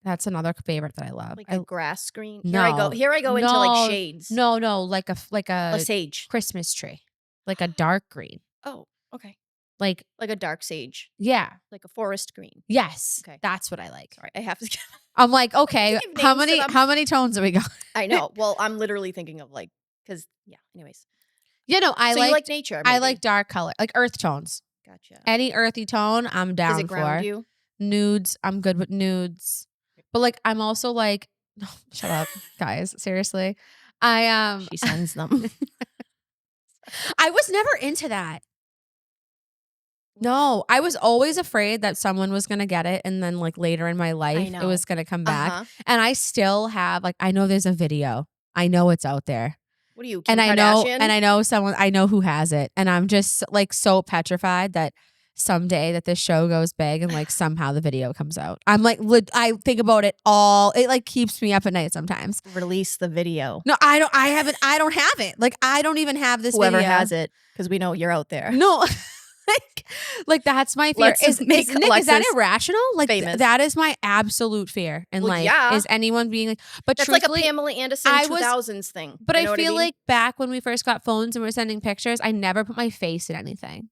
That's another favorite that I love. Like I, a grass green. Here I go. No. Here I go into No, like shades. no, like A a sage. Christmas tree, like a dark green. Oh, okay. Like Like a dark sage. yeah, Like a forest green. yes. Okay. That's what I like. Sorry, I have to. I'm like okay. Give names to them. How many tones do we got? I know. Well, I'm literally thinking of like, because yeah. Anyways, You know, I so you like nature. I maybe. like dark color, like earth tones. Gotcha. Any earthy tone, I'm Does it down ground for. you? Nudes, I'm good with nudes. But, like, I'm also like shut up, guys, seriously. I, She sends them. I was never into that. What? No, I was always afraid that someone was gonna get it, and then, like, later in my I life, it know. was gonna come back, Uh-huh. and I still have, like, I know there's a video. I know it's out there. What are you, And Kim Kardashian? I know who has it, and I'm just, like, so petrified that someday that this show goes big and, like, somehow the video comes out. I'm, like, I think about it all it, like, keeps me up at night sometimes. Release the video. No, I don't have it. Like, I don't even have this Whoever video. has it, because we know you're out there. No. That's my fear. Let's Is make Nick, is that Alexis irrational? Like, famous. that is my absolute fear in Well, life, yeah. is anyone being like but That's like a truthfully, Pamela Anderson I was 2000s thing. but You I know what feel mean? like back when we first got phones and we were sending pictures, I never put my face in anything.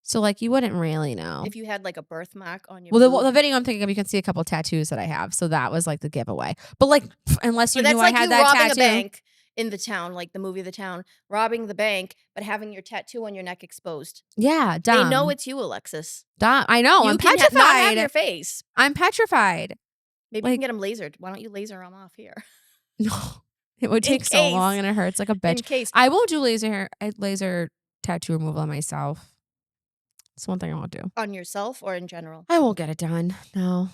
So, like, you wouldn't really know. If you had like a birthmark on your Well, boob. the video I'm thinking of, you can see a couple tattoos that I have, so that was, like, the giveaway. But, like, unless you Or that's knew like I had you that robbing tattoo. a bank in The Town, like the movie The Town, robbing the bank, but having your tattoo on your neck exposed. Yeah, They know dumb. it's you, Alexis. Dumb. I know, You I'm can petrified. not have your face. I'm petrified. Maybe you Like can get them lasered. Why don't you laser them off here? No. It would In take so long case. and it hurts like a In bitch. case. I won't do laser tattoo removal on myself. It's one thing I won't do. On yourself or in general? I won't get it done. No.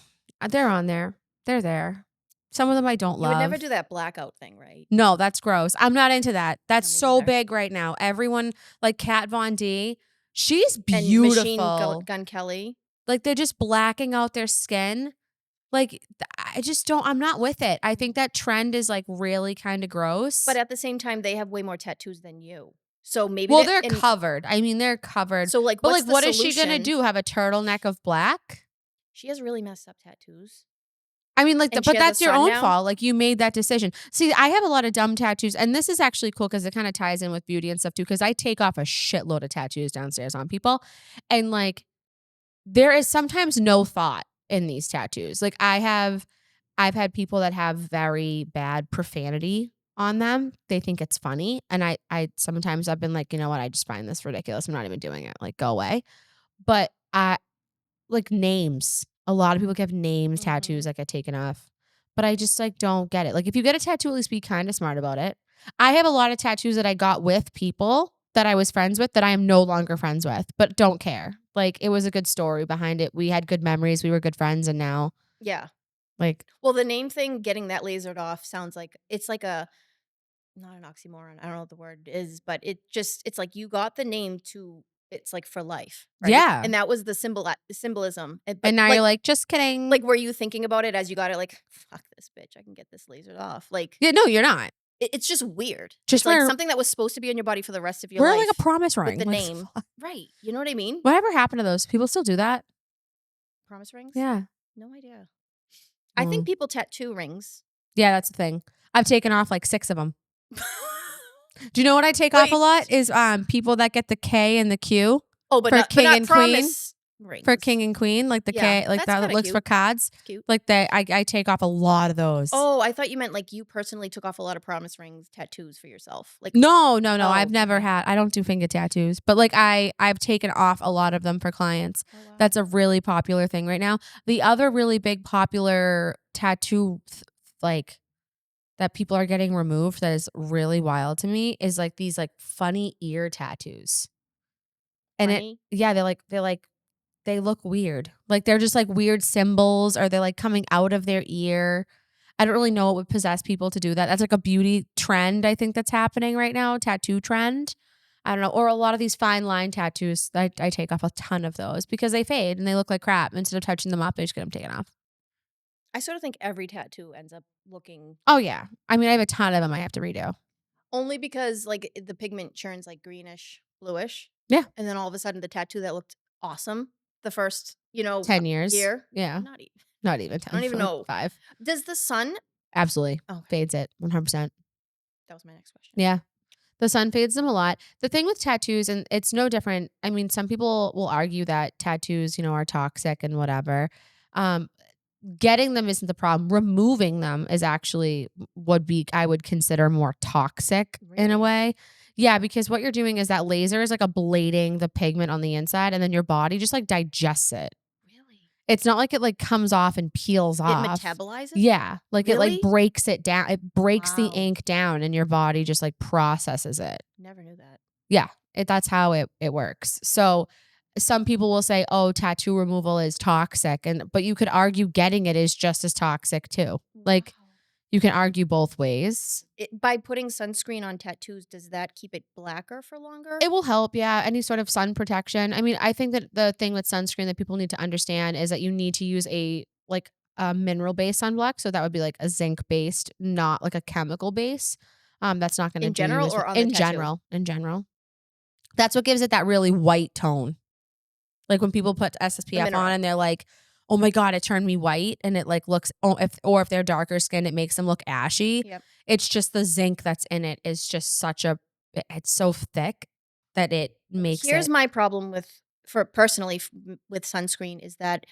They're on there. They're there. Some of them I don't You love. would never do that blackout thing, right? No, that's gross. I'm not into that. That's me so neither. big right now. Everyone, like Kat Von D, she's And beautiful. Machine Gun Kelly. Like, they're just blacking out their skin. Like, I just don't, I'm not with it. I think that trend is, like, really kind of gross. But at the same time, they have way more tattoos than you. So maybe Well, they're covered. I mean, they're covered. So like, But, what's like, the what is she gonna solution? do? Have a turtleneck of black? She has really messed up tattoos. I mean, like, And but she has a that's your son own now? fault. Like, you made that decision. See, I have a lot of dumb tattoos, and this is actually cool because it kind of ties in with beauty and stuff too. Because I take off a shitload of tattoos downstairs on people, and like, there is sometimes no thought in these tattoos. Like, I've had people that have very bad profanity on them. They think it's funny, and I sometimes I've been like, you know what? I just find this ridiculous. I'm not even doing it. Like, go away. But like names. A lot of people have names tattoos that get taken off. But I just like don't get it. Like, if you get a tattoo, at least be kind of smart about it. I have a lot of tattoos that I got with people that I was friends with that I am no longer friends with, but don't care. Like, it was a good story behind it. We had good memories. We were good friends, and now Yeah. like Well, the name thing, getting that lasered off, sounds like it's like a not an oxymoron. I don't know what the word is, but it's like you got the name to it's like for life, right? Yeah. And that was the symbolism. But and now like, you're like, just kidding. like, were you thinking about it as you got it? Like, fuck this bitch, I can get this lasered off. Like, yeah, no, you're not. it's just weird. Just it's like wear- something that was supposed to be on your body for the rest of your We're life. like a promise ring with the like, name, right? You know what I mean? Whatever happened to those? People still do that? Promise rings? Yeah. No idea. I think people tattoo rings. Yeah, that's the thing. I've taken off like 6 of them. Do you know what I take off a lot? Is people that get the K and the Q. Oh, but for not, king but not and queen. promise rings. For king and queen, like the Yeah, K, like that's that kinda looks for cute. cards. Cute. Like I take off a lot of those. Oh, I thought you meant like you personally took off a lot of promise rings tattoos for yourself. Like No. Oh, I've never okay. had. I don't do finger tattoos, but like I've taken off a lot of them for clients. Oh, wow. That's a really popular thing right now. The other really big popular tattoo like that people are getting removed that is really wild to me is like these like funny ear tattoos. And Funny? they look weird. Like they're just like weird symbols, or they're like coming out of their ear. I don't really know what would possess people to do that. That's like a beauty trend, I think, that's happening right now, tattoo trend. I don't know. Or a lot of these fine line tattoos, I take off a ton of those because they fade and they look like crap. Instead of touching them up, I just get them taken off. I sort of think every tattoo ends up looking Oh, yeah. I mean, I have a ton of them I have to redo. only because like the pigment churns like greenish, bluish. Yeah. And then all of a sudden the tattoo that looked awesome the first, 10 years. year. Yeah. Not even 10. I don't even know. 5. Does the sun Absolutely. Okay. Fades it 100%. That was my next question. Yeah. The sun fades them a lot. The thing with tattoos, and it's no different. I mean, some people will argue that tattoos, are toxic and whatever. Getting them isn't the problem. Removing them is actually I would consider more toxic in a Really? way. Yeah, because what you're doing is that laser is like ablating the pigment on the inside, and then your body just like digests it. Really? It's not like it like comes off and peels It off. metabolizes it? Yeah, like it like Really? breaks it down. It breaks the Wow. ink down, and your body just like processes it. Never knew that. Yeah, that's how it works. So some people will say, "Oh, tattoo removal is toxic," but you could argue getting it is just as toxic too. Like Wow. you can argue both ways. By putting sunscreen on tattoos, does that keep it blacker for longer? It will help, yeah, any sort of sun protection. I mean, I think that the thing with sunscreen that people need to understand is that you need to use a mineral-based sunblock, so that would be like a zinc-based, not like a chemical base. That's not gonna In do you general as or on the in tattoo? general, in general. That's what gives it that really white tone. Like when people put The SPF on mineral. and they're like, "Oh my god, it turned me white," and it like looks if they're darker skinned, it makes them look ashy. Yep. It's just the zinc that's in it is just it's so thick that it makes Here's it. my problem for personally with sunscreen is that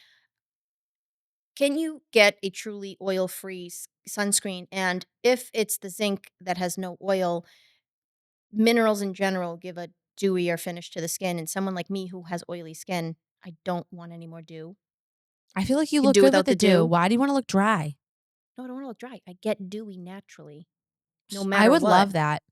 can you get a truly oil-free sunscreen? And if it's the zinc that has no oil, minerals in general give a dewier finish to the skin. And someone like me who has oily skin, I don't want any more dew. I feel like you Can look do good with without the the dew. dew. Why do you wanna look dry? No, I don't want to look dry. I get dewy naturally, no I matter would what. love that.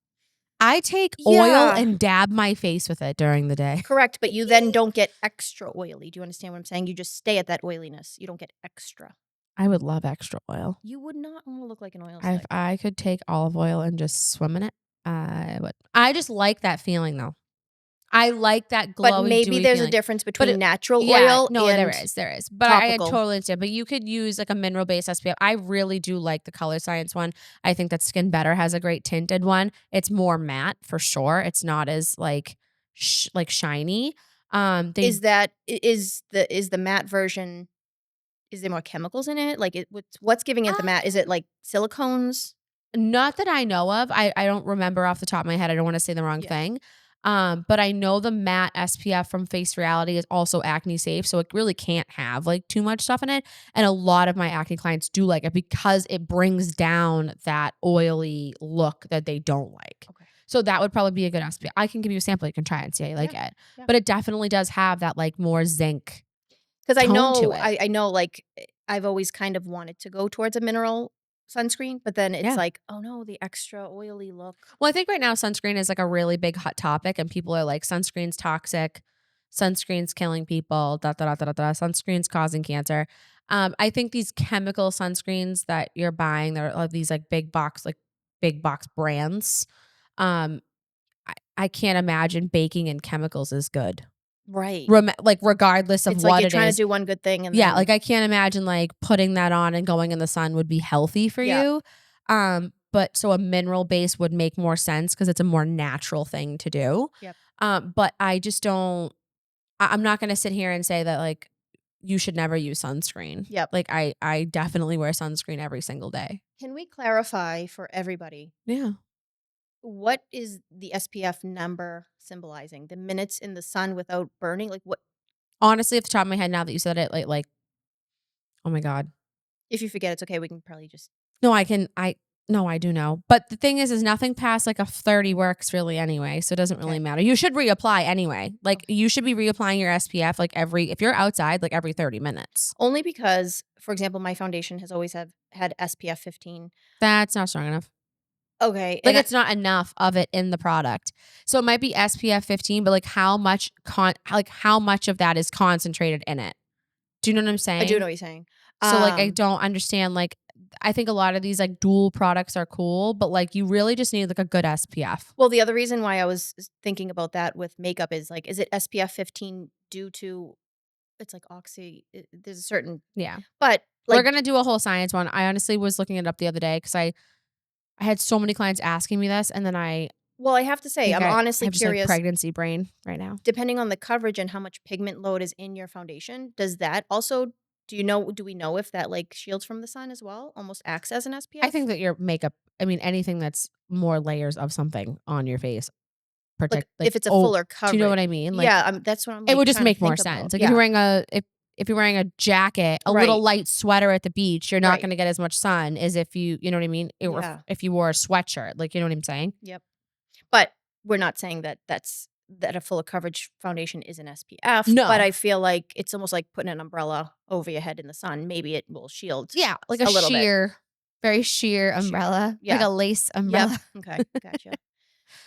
I take oil Yeah, and dab my face with it during the day. correct. But you then don't get extra oily. Do you understand what I'm saying? You just stay at that oiliness. You don't get extra. I would love extra oil. You would not want to look like an oil If slick. I could take olive oil and just swim in it, I would. I just like that feeling though. I like that But glowy, maybe dewy there's a feeling. difference But between natural yeah, oil no, and there is. But I topical. totally understand. But you could use like a mineral based SPF. I really do like the Color Science one. I think that Skin Better has a great tinted one. It's more matte for sure. It's not as like shiny. They Is that is the matte version, is there more chemicals in it? Like, what's giving it the matte? Is it, like, silicones? Not that I know of. I don't remember off the top of my head. I don't wanna say the wrong Yeah. thing. But I know the matte SPF from Face Reality is also acne safe, so it really can't have, like, too much stuff in it, and a lot of my acne clients do like it because it brings down that oily look that they don't like. Okay. So that would probably be a good SPF. I can give you a sample, you can try it and see how you like Yeah, it. yeah. But it definitely does have that, like, more zinc 'Cause I tone to know it. I know, like, I've always kind of wanted to go towards a mineral sunscreen, but then it's Yeah. like, "Oh, no, the extra oily look." Well, I think right now sunscreen is like a really big hot topic, and people are like, sunscreen's toxic, sunscreen's killing people, sunscreen's causing cancer. I think these chemical sunscreens that you're buying, that are these like big box brands. Um, I can't imagine baking in chemicals is good. Right. Like regardless of It's like what you're it trying to is. do one good thing and Yeah, then like I can't imagine like putting that on and going in the sun would be healthy for yeah, you. But so a mineral base would make more sense because it's a more natural thing to do. yep, But I just don't. I'm not going to sit here and say that like you should never use sunscreen. yep. Like I definitely wear sunscreen every single day. Can we clarify for everybody, Yeah. what is the SPF number symbolizing? The minutes in the sun without burning? Like, what Honestly, at the top of my head, now that you said it, oh my god. if you forget, it's okay, we can probably just No, I can. No, I do know. But the thing is nothing past like a 30 works really anyway. So it doesn't really okay. matter. You should reapply anyway. Like Okay. you should be reapplying your SPF like if you're outside, like every 30 minutes. Only because, for example, my foundation has always had SPF 15. That's not strong enough. Okay, Like and it's not enough of it in the product. So it might be SPF 15, but like how much of that is concentrated in it? Do you know what I'm I do know saying? what you're saying. So like I don't understand like I think a lot of these like dual products are cool, but like you really just need like a good SPF. Well, the other reason why I was thinking about that with makeup is like, is it SPF 15 due to it's like there's a certain, Yeah. but We're like, gonna do a whole science one. I honestly was looking it up the other day because I had so many clients asking me this, and then I well, I have to say, think I'm I honestly have just like curious. pregnancy brain right now. Depending on the coverage and how much pigment load is in your foundation, does that also? Do we know if that like shields from the sun as well? Almost acts as an I SPF. think that your makeup, I mean, anything that's more layers of something on your face, Like protect like if it's a oh, fuller do you know what coverage. I mean? Like Yeah, that's what I'm it like would just trying to make more think about. sense. Like Yeah, if you're wearing a jacket, a little right, light sweater at the beach, you're not right. gonna get as much sun as if you know what I mean? Yeah, If you wore a sweatshirt, like you know what I'm saying? yep. But we're not saying that that a full coverage foundation is an SPF, but No. I feel like it's almost like putting an umbrella over your head in the sun. Maybe it will shield Yeah, like a a little bit. sheer, very sheer Sheer. umbrella, like Yeah. a lace Yep. umbrella. Okay. Gotcha.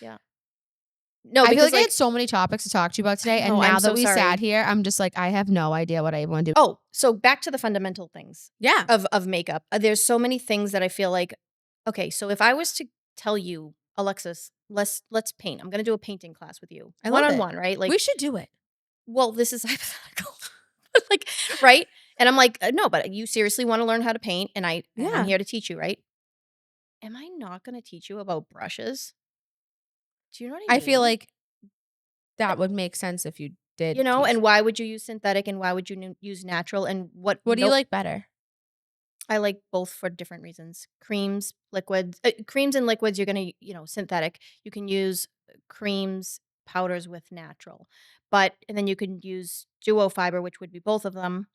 Yeah. No, I feel because like I had like so many topics to talk to you about I today, and know, I'm now that so we sat sorry. here, I'm just like, I have no idea what I want to do. Oh, so back to the fundamental things Yeah. of makeup. There's so many things that I feel like, okay, so if I was to tell you, Alexis, let's paint. I'm gonna do a painting class with you. I One love on it. one, right? We Like, should do it. well, this is hypothetical. Like, right? And I'm like, no, but you seriously want to learn how to paint, and I'm Yeah. here to teach you, right? Am I not gonna teach you about brushes? Do you know what I I feel mean? like that would make sense if you did You know, teach. and why would you use synthetic and why would you use natural and what What do you like better? I like both for different reasons. Creams, liquids, creams and liquids. You're gonna, synthetic. You can use creams, powders with natural, but and then you can use duo fiber, which would be both of them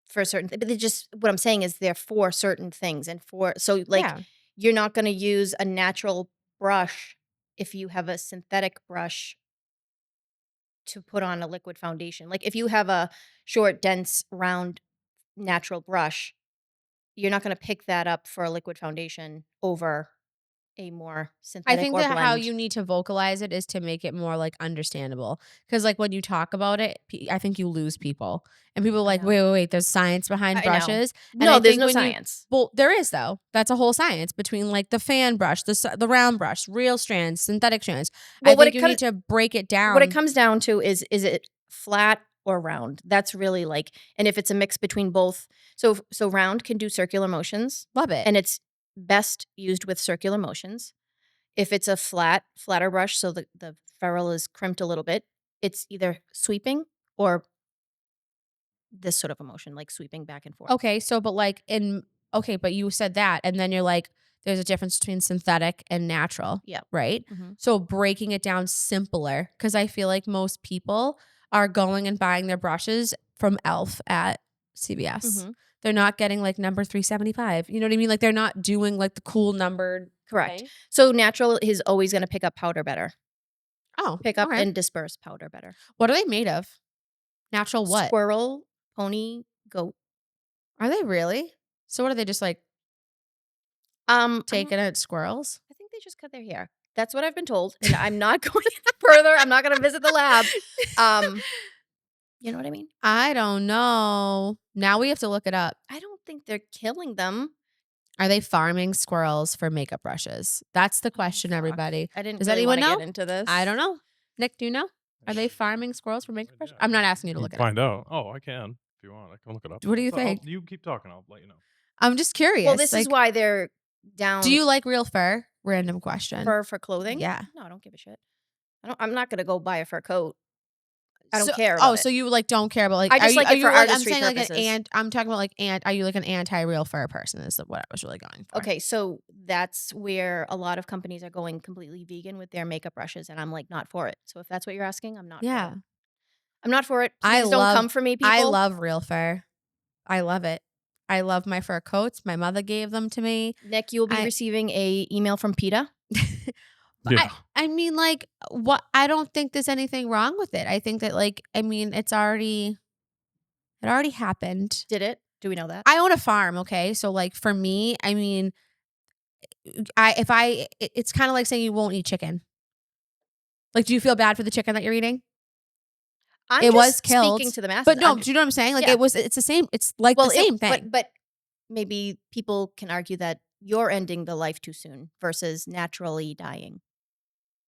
for certain. But they just what I'm saying is they're for certain things, and for so like Yeah. you're not gonna use a natural brush if you have a synthetic brush to put on a liquid foundation. Like if you have a short, dense, round, natural brush, you're not gonna pick that up for a liquid foundation over a more I synthetic think or that how blend. you need to vocalize it is to make it more like understandable. Because like when you talk about it, I think you lose people, and people are I like, know. wait, there's science behind I know. brushes. And No, I there's think no when you, science. well, there is though. That's a whole science between like the fan brush, the round brush, real strands, synthetic strands. I Well, think you need to break it what it down. comes down to is it flat or round? That's really like and if it's a mix between both. So round can do circular motions, Love it. and it's best used with circular motions. If it's a flatter brush, so the ferrule is crimped a little bit, it's either sweeping or this sort of a motion, like sweeping back and forth. Okay, so but like okay, but you said that, and then you're like, there's a difference between synthetic and natural. Yep. Right? Mhm. So breaking it down simpler, because I feel like most people are going and buying their brushes from Elf at CVS. Mhm. They're not getting like number 375. You know what I mean? Like they're not doing like the cool numbered Correct. thing. So natural is always gonna pick up powder better. Oh, Pick up okay. and disperse powder better. What are they made of? Natural what? Squirrel, pony, goat. Are they really? So what are they just like I taking at squirrels? think they just cut their hair. That's what I've been told, and I'm not going further. I'm not gonna visit the lab. You know what I mean? I don't know. Now we have to look it up. I don't think they're killing them. Are they farming squirrels for makeup brushes? That's the Oh, question, fuck. everybody. I didn't Does really anyone wanna know? get into this. I don't know. Nick, do you know? Are they farming squirrels for makeup brushes? I'm not asking you to You look can it up. find out. Oh, I can if you want. I can look it up. What do you think? You keep talking. I'll let you know. I'm just curious. Well, this is like, why they're down do you like real fur? Random question. for clothing. Yeah. No, I don't give a shit. I'm not gonna go buy a fur coat. I don't So- care about it. so you like don't care about like I just like it for I'm artistry saying like purposes. I'm talking about like are you like an anti-real fur person is what I was really going for. Okay, so that's where a lot of companies are going completely vegan with their makeup brushes, and I'm like not for it. So if that's what you're asking, I'm not. Yeah. For it. I'm not for it. I Please don't love come for me, people. I love real fur. I love it. I love my fur coats. My mother gave them to me. Nick. You will be receiving a email from PETA. Yeah. I mean, like, what? I don't think there's anything wrong with it. I think that, like, I mean, it already happened. Did it? Do we know that? I own a farm, okay? So, like, for me, I mean, it's kind of like saying you won't eat chicken. Like, do you feel bad for the chicken that you're eating? I'm It just was killed, speaking to the masses. but no, do you know what I'm saying? Like, yeah. it's the same. It's like the same thing. But maybe people can argue that you're ending the life too soon versus naturally dying.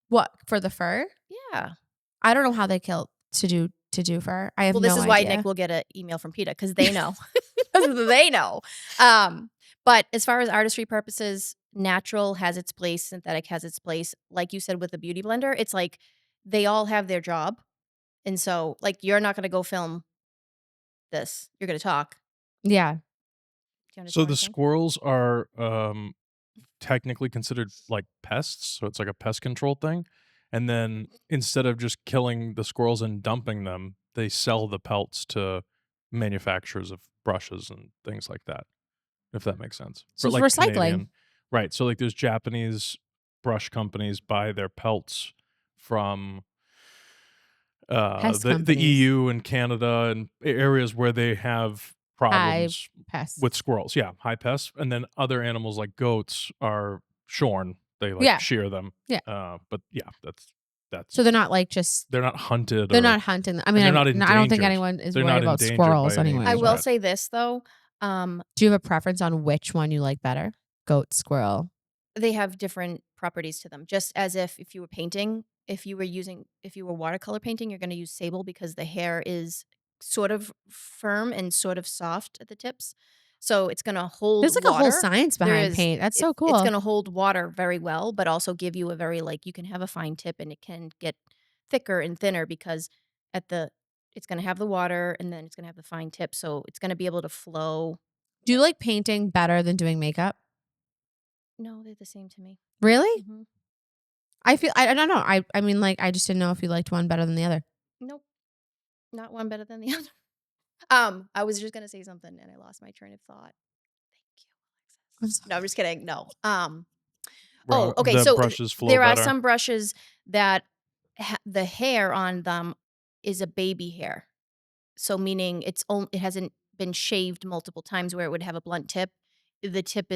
What, for the fur? Yeah. I don't know how they kill to do fur. I have Well, this no is why idea. Nick will get an email from PETA because they know. They know. But as far as artistry purposes, natural has its place, synthetic has its place. Like you said with the beauty blender, it's like they all have their job. And so, like, you're not going to go film this. You're going to talk. Yeah. Do you understand So what the I'm saying? squirrels are technically considered like pests, so it's like a pest control thing. And then instead of just killing the squirrels and dumping them, they sell the pelts to manufacturers of brushes and things like that. If that makes sense. So For it's like recycling. Right. So like there's Japanese brush companies buy their pelts from Pest the companies. EU and Canada and areas where they have High problems pests. with squirrels. Yeah, high pests, and then other animals like goats are shorn. They, like, Yeah, shear them. yeah. But yeah, that's So they're not, like, just they're not hunted they're or not hunting I and mean, they're not I don't think endangered. anyone is They're worried not about endangered squirrels by any I anyways, means, will but right. say this though, do you have a preference on which one you like better? Goat, squirrel? they have different properties to them. Just as if you were painting, if you were watercolor painting, you're gonna use sable because the hair is sort of firm and sort of soft at the tips. So it's gonna There's, hold like, a whole water. science There behind is paint. That's so it's cool. gonna hold water very well, but also give you a very like you can have a fine tip and it can get thicker and thinner because at the it's gonna have the water and then it's gonna have the fine tip. So it's gonna be able to flow. Do you like painting better than doing makeup? No, they're the same to me. Really? Hmm. I don't know. I mean, like, I just didn't know if you liked one better than the other. Nope. Not one better than the other. I was just gonna say something and I lost my train of thought. Thank you, I'm Alexis. sorry. No, I'm just kidding. No. Bro, Okay. the So brushes flow there are better. some brushes that the hair on them is a baby hair. So meaning it hasn't been shaved multiple times where it would have a blunt tip. The tip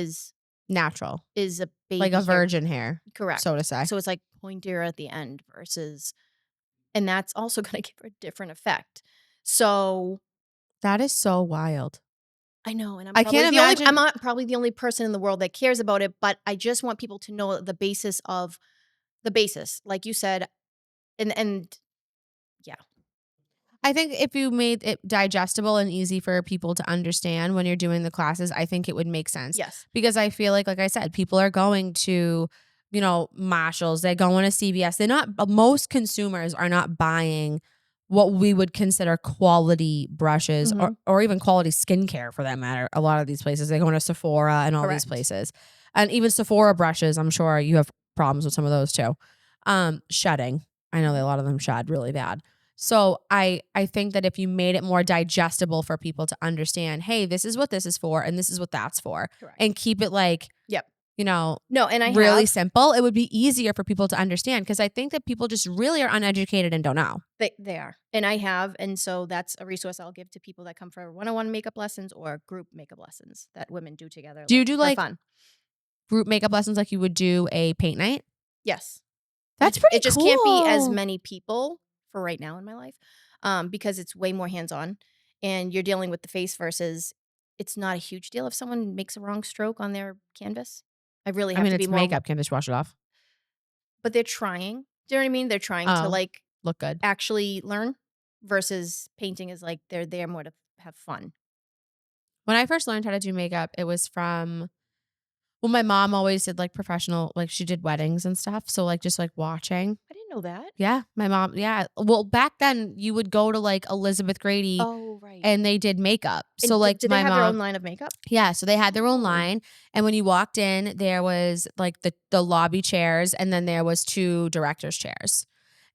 Natural. is a Like baby a hair. virgin hair, so to Correct. say. So it's like pointier at the end versus, and that's also going to give a different effect. So That is so wild. I know, and I can't imagine I'm not probably the only person in the world that cares about it, but I just want people to know the basis, like you said, and yeah, I think if you made it digestible and easy for people to understand when you're doing the classes, I think it would make sense. yes, Because I feel like I said, people are going to, Marshalls, they're going to CVS. They're not, most consumers are not buying what we would consider quality brushes hmm, or even quality skincare for that matter. A lot of these places, they're going to Sephora and all these correct, places. And even Sephora brushes, I'm sure you have problems with some of those too. Shedding. I know that hmm, a lot of them shed really bad. So I think that if you made it more digestible for people to understand, hey, this is what this is for and this is what that's for, correct, and keep it like, yep, you know, no, and I really have simple, it would be easier for people to understand because I think that people just really are uneducated and don't know. they are, and I have, and so that's a resource I'll give to people that come for one-on-one makeup lessons or group makeup lessons that women do together, Do like you do for like fun. group makeup lessons like you would do a paint night? Yes. That's pretty It just can't be as cool. many people for right now in my life, because it's way more hands-on, and you're dealing with the face versus it's not a huge deal if someone makes a wrong stroke on their canvas. I really I have mean, to be it's more makeup. Can't just wash it off. but they're trying. Do you know what I mean? They're trying to, Oh, like, look good. actually learn versus painting is, like, they're there more to have fun. When I first learned how to do makeup, it was from well, my mom always did like professional, like she did weddings and stuff. So like just like watching. I didn't know that. Yeah, my mom. Yeah. Well, back then you would go to like Elizabeth Grady Oh, right. and they did makeup. So And like did they my have their mom, own line of makeup? yeah, so they had their own Oh. line and when you walked in there was like the lobby chairs and then there was two directors chairs.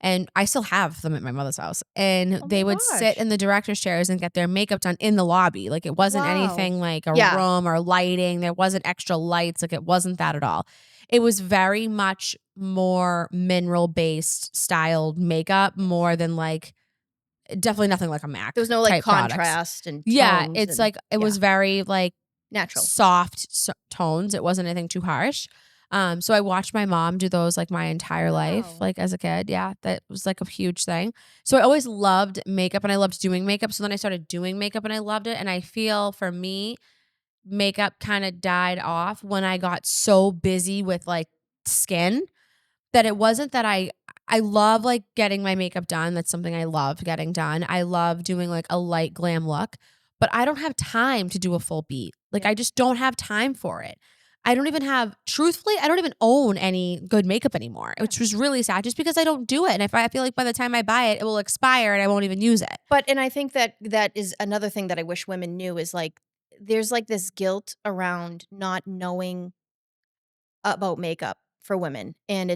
And I still have them at my mother's house. And Oh they my would sit gosh. in the director's chairs and get their makeup done in the lobby. Like it wasn't Wow. anything like a Yeah. room or lighting. There wasn't extra lights. Like it wasn't that at all. It was very much more mineral based styled makeup Yes. more than like definitely nothing like a There MAC was no, like, type products. contrast and Yeah, tones it's and like it yeah, was very like natural. soft tones. It wasn't anything too harsh. So I watched my mom do those like my entire life, Wow. like as a kid. Yeah, that was like a huge thing. So I always loved makeup and I loved doing makeup. So then I started doing makeup and I loved it. And I feel for me, makeup kind of died off when I got so busy with like skin that it wasn't that I love like getting my makeup done. That's something I love getting done. I love doing like a light glam look, but I don't have time to do a full beat. Like Yep. I just don't have time for it. I don't even have truthfully, I don't even own any good makeup anymore, Yeah. which was really sad just because I don't do it. And if I feel like by the time I buy it, it will expire and I won't even use it. But and I think that that is another thing that I wish women knew is, like, there's, like, this guilt around not knowing about makeup for women, and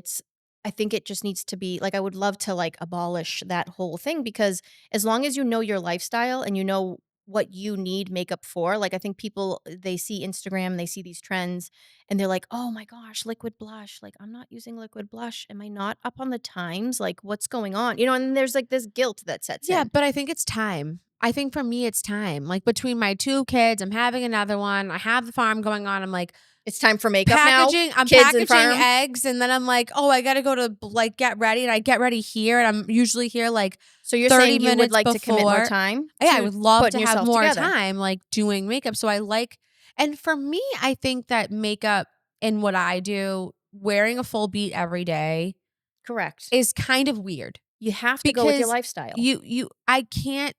I think it just needs to be like, I would love to, like, abolish that whole thing because as long as you know your lifestyle and you know what you need makeup for. Like, I think people, they see Instagram, they see these trends, and they're like, "Oh my gosh, liquid blush. Like, I'm not using liquid blush. Am I not up on the times? Like, what's going on?" And then there's, like, this guilt that sets Yeah, in. but I think it's time. I think for me, it's time. Like between my 2 kids, I'm having another one, I have the farm going on, I'm like It's time for makeup now. I'm Kids in packaging front of 'em. eggs, and then I'm like, "Oh, I gotta go to, like, get ready," and I get ready here, and I'm usually here, like, So you're 30 saying you would minutes like to commit more before. time Yeah, I to would love putting to have yourself more together. time, like, doing makeup, so I like and for me, I think that makeup in what I do, wearing a full beat every day Correct. is kind of weird You have to go with your because lifestyle. you I can't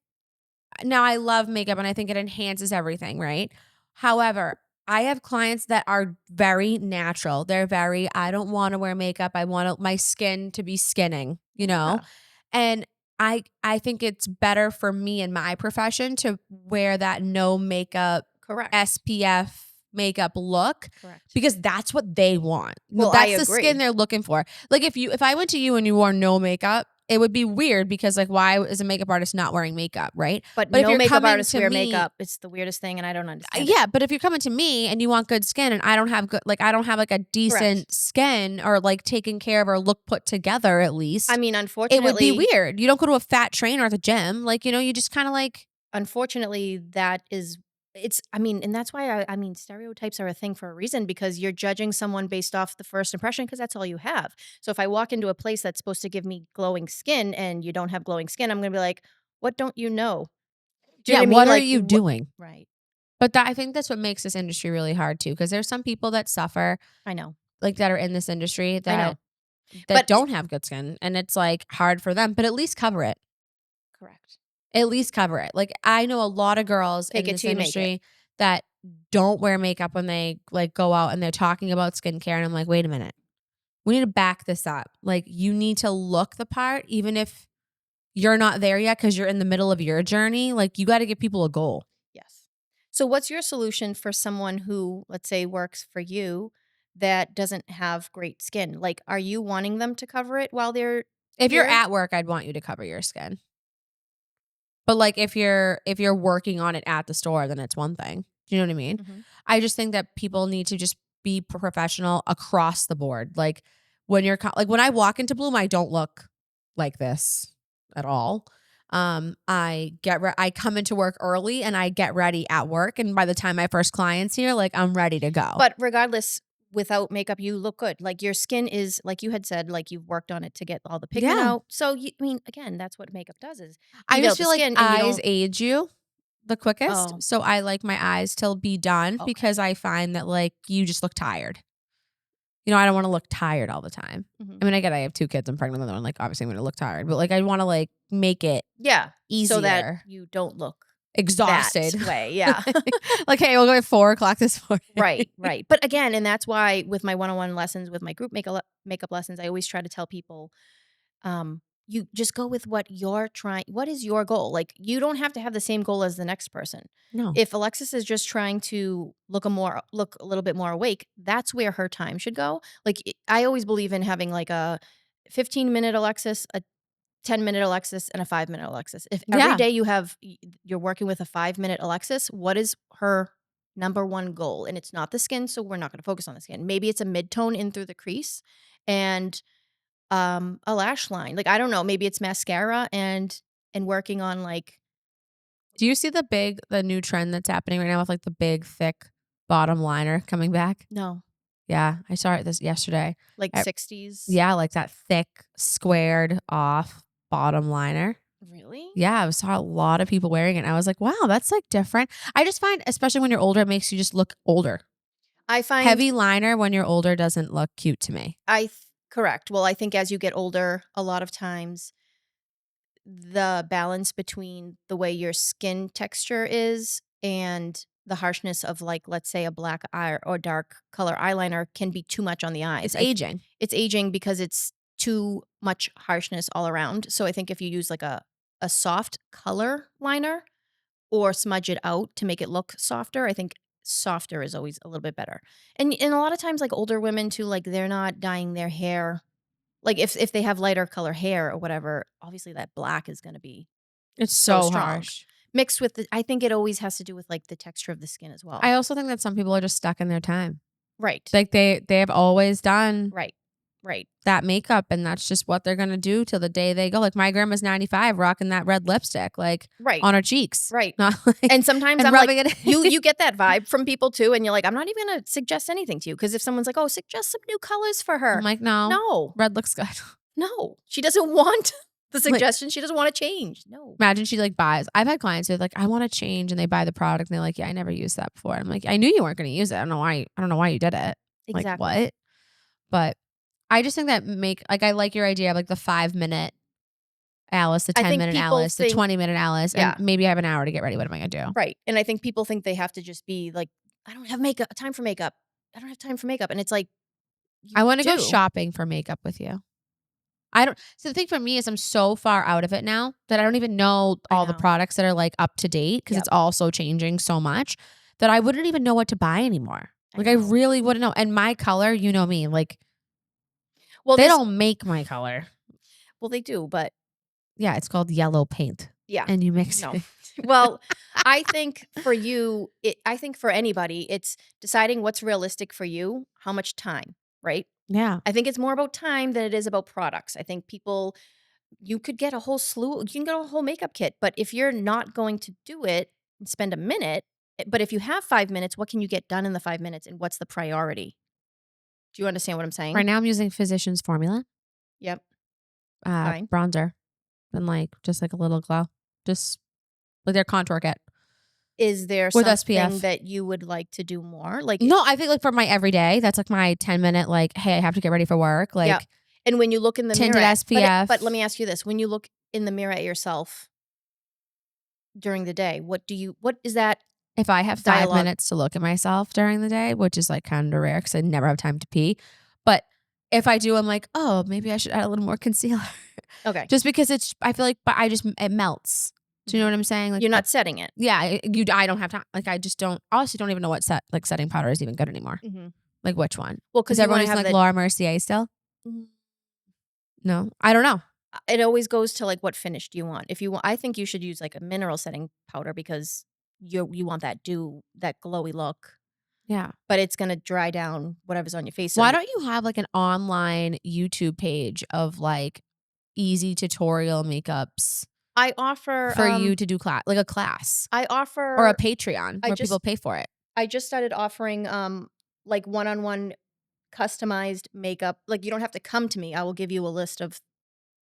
now I love makeup and I think it enhances everything, right? However, I have clients that are very natural. They're very, I don't want to wear makeup. I want my skin to be skinning, you know? Yeah, And I think it's better for me in my profession to wear that no makeup correct, SPF makeup look correct. because that's what they want. Well, I That's the skin agree, they're looking for. Like if I went to you and you wore no makeup, it would be weird because like why is a makeup artist not wearing makeup, right? but But if no you're makeup coming artists to wear me, makeup. It's the weirdest thing, and I don't understand it. yeah, but if you're coming to me and you want good skin and I don't have good like I don't have like a Correct. decent skin or like taken care of or look put together at I least, mean, it would be unfortunately weird. You don't go to a fat trainer at the gym. Like, you just kind of like unfortunately, that is it's I mean, and that's why I mean, stereotypes are a thing for a reason because you're judging someone based off the first impression because that's all you have. So if I walk into a place that's supposed to give me glowing skin and you don't have glowing skin, I'm gonna be like, "What don't you know?" Do you yeah, know what I mean? what are Like, you what doing? right. But I think that's what makes this industry really hard too, because there's some people that suffer, I know. like that are in this industry I know. that But don't have good skin, and it's like hard for them. But at least cover it. correct. At least cover it. Like I know a lot of girls Fake in it this till you make it. industry that don't wear makeup when they like go out and they're talking about skincare, and I'm like, wait a minute, we need to back this up. Like you need to look the part, even if you're not there yet because you're in the middle of your journey. Like you got to give people a goal. Yes. So what's your solution for someone who, let's say, works for you that doesn't have great skin? Like, are you wanting them to cover it while they're If you're here? at work, I'd want you to cover your skin. But like if you're working on it at the store, then it's one thing. Do you know what I mean? Mhm. I just think that people need to just be professional across the board. Like like when I walk into Bloom, I don't look like this at all. I come into work early and I get ready at work, and by the time my first client's here, like I'm ready to go. But regardless, without makeup, you look good. Like your skin is, like you had said, like you've worked on it to get all the pigment Yeah. out. So I mean, again, that's what makeup does is I just develop the feel like skin, and you eyes don't. age you the quickest. Oh, So I like my eyes till be done okay. because I find that like you just look tired. I don't wanna look tired all the time. Hmm. I mean, I get I have 2 kids, I'm pregnant with another one, like, obviously, I'm gonna look tired, but, like, I wanna, like, make it Yeah, so that easier. you don't look that Exhausted. way. Yeah. Like, "Hey, we'll go at 4 o'clock this morning." Right, right. But again, and that's why with my one-on-one lessons, with my group makeup lessons, I always try to tell people, you just go with what is your goal? Like you don't have to have the same goal as the next person. No. If Alexis is just trying to look a little bit more awake, that's where her time should go. Like I always believe in having like a 15-minute Alexis, a 10-minute Alexis, and a 5-minute Alexis. If every Yeah. day you're working with a 5-minute Alexis, what is her number one goal? And it's not the skin, so we're not going to focus on the skin. Maybe it's a mid-tone in through the crease and a lash line. Like, I don't know, maybe it's mascara and working on, like Do you see the new trend that's happening right now with, like, the big, thick bottom liner coming back? no, Yeah, I saw it this yesterday. like Eh 60s. yeah, like that thick, squared off bottom liner. Really? Yeah, I saw a lot of people wearing it, and I was like, "Wow, that's, like, different." I just find, especially when you're older, it makes you just look older. I find Heavy liner when you're older doesn't look cute to me. I th correct. Well, I think as you get older, a lot of times the balance between the way your skin texture is and the harshness of, like, let's say, a black eye or dark color eyeliner can be too much on the eyes. It's aging. It's aging because it's too much harshness all around. So I think if you use like a soft color liner or smudge it out to make it look softer, I think softer is always a little bit better. And a lot of times like older women too, like they're not dyeing their hair. Like if they have lighter color hair or whatever, obviously that black is going to be It's so so strong. harsh. Mixed with I think it always has to do with like the texture of the skin as well. I also think that some people are just stuck in their time. Right. Like they have always done Right. Right. that makeup, and that's just what they're gonna do till the day they go. Like my grandma's 95, rocking that red lipstick, like Right. on her cheeks, Right. not like And sometimes and I'm like, rubbing it. you get that vibe from people too, and you're like, I'm not even gonna suggest anything to you because if someone's like, oh, suggest some new colors for her, I'm like, no, no, red looks good. no, she doesn't want the Like, suggestion. She doesn't want to change. No. imagine she like buys. I've had clients who are like, I want to change, and they buy the product, and they're like, yeah, I never used that before. I'm like, I knew you weren't gonna use it. I don't know why. I don't know why you did it. Like Exactly. what? But I just think that I like your idea of like the 5-minute Alice, the I think 10-minute people Alice, the think- 20-minute Alice, Yeah. and maybe I have an hour to get ready. What am I gonna do? Right. And I think people think they have to just be like, I don't have time for makeup. I don't have time for makeup. And it's like, I want to go do. shopping for makeup with you. I don't. So the thing for me is I'm so far out of it now that I don't even know all the know. products that are like up to date because Yep. it's also changing so much that I wouldn't even know what to buy anymore. I Like I know. really wouldn't know. And my color, you know me, like Well, they this- don't make my color. Well, they do, but Yeah, it's called yellow paint. yeah. And you mix No. it. Well, I think for you, I think for anybody, it's deciding what's realistic for you, how much time, right? Yeah. I think it's more about time than it is about products. I think you could get a whole slew, you can get a whole makeup kit, but if you're not going to do it and spend a minute, but if you have 5 minutes, what can you get done in the 5 minutes and what's the priority? Do you understand what I'm saying? Right now I'm using Physicians Formula Yep. Fine. bronzer and like just like a little glow. Just like their contour kit. Is there With something SPF. that you would like to do more? Like No, I think like for my everyday, that's like my 10-minute like, hey, I have to get ready for work. Like Yeah. And when you look in the tinted mirror, SPF. but let me ask you this: when you look in the mirror at yourself during the day, what is that? if I have 5 dialogue. minutes to look at myself during the day, which is like kind of rare because I never have time to pee. But if I do, I'm like, oh, maybe I should add a little more concealer. Okay, Just because I feel like, but it melts. Do you know what I'm saying? Like you're not setting it. Yeah, I don't have time. Like I just don't. Honestly, don't even know what setting powder is even good anymore. Mm-hmm. Like which one? Well, Because because everyone everyone using have like Laura Mercier still. Mhm. No, I don't know. It always goes to like what finish do you want? If you want, I think you should use like a mineral setting powder because you want that glowy look, Yeah. but it's gonna dry down whatever's on your face. So Why don't you have like an online YouTube page of like easy tutorial makeups I offer for you to do class, like a class I offer or a Patreon I where just- people pay for it? I just started offering like one-on-one customized makeup. Like you don't have to come to me. I will give you a list of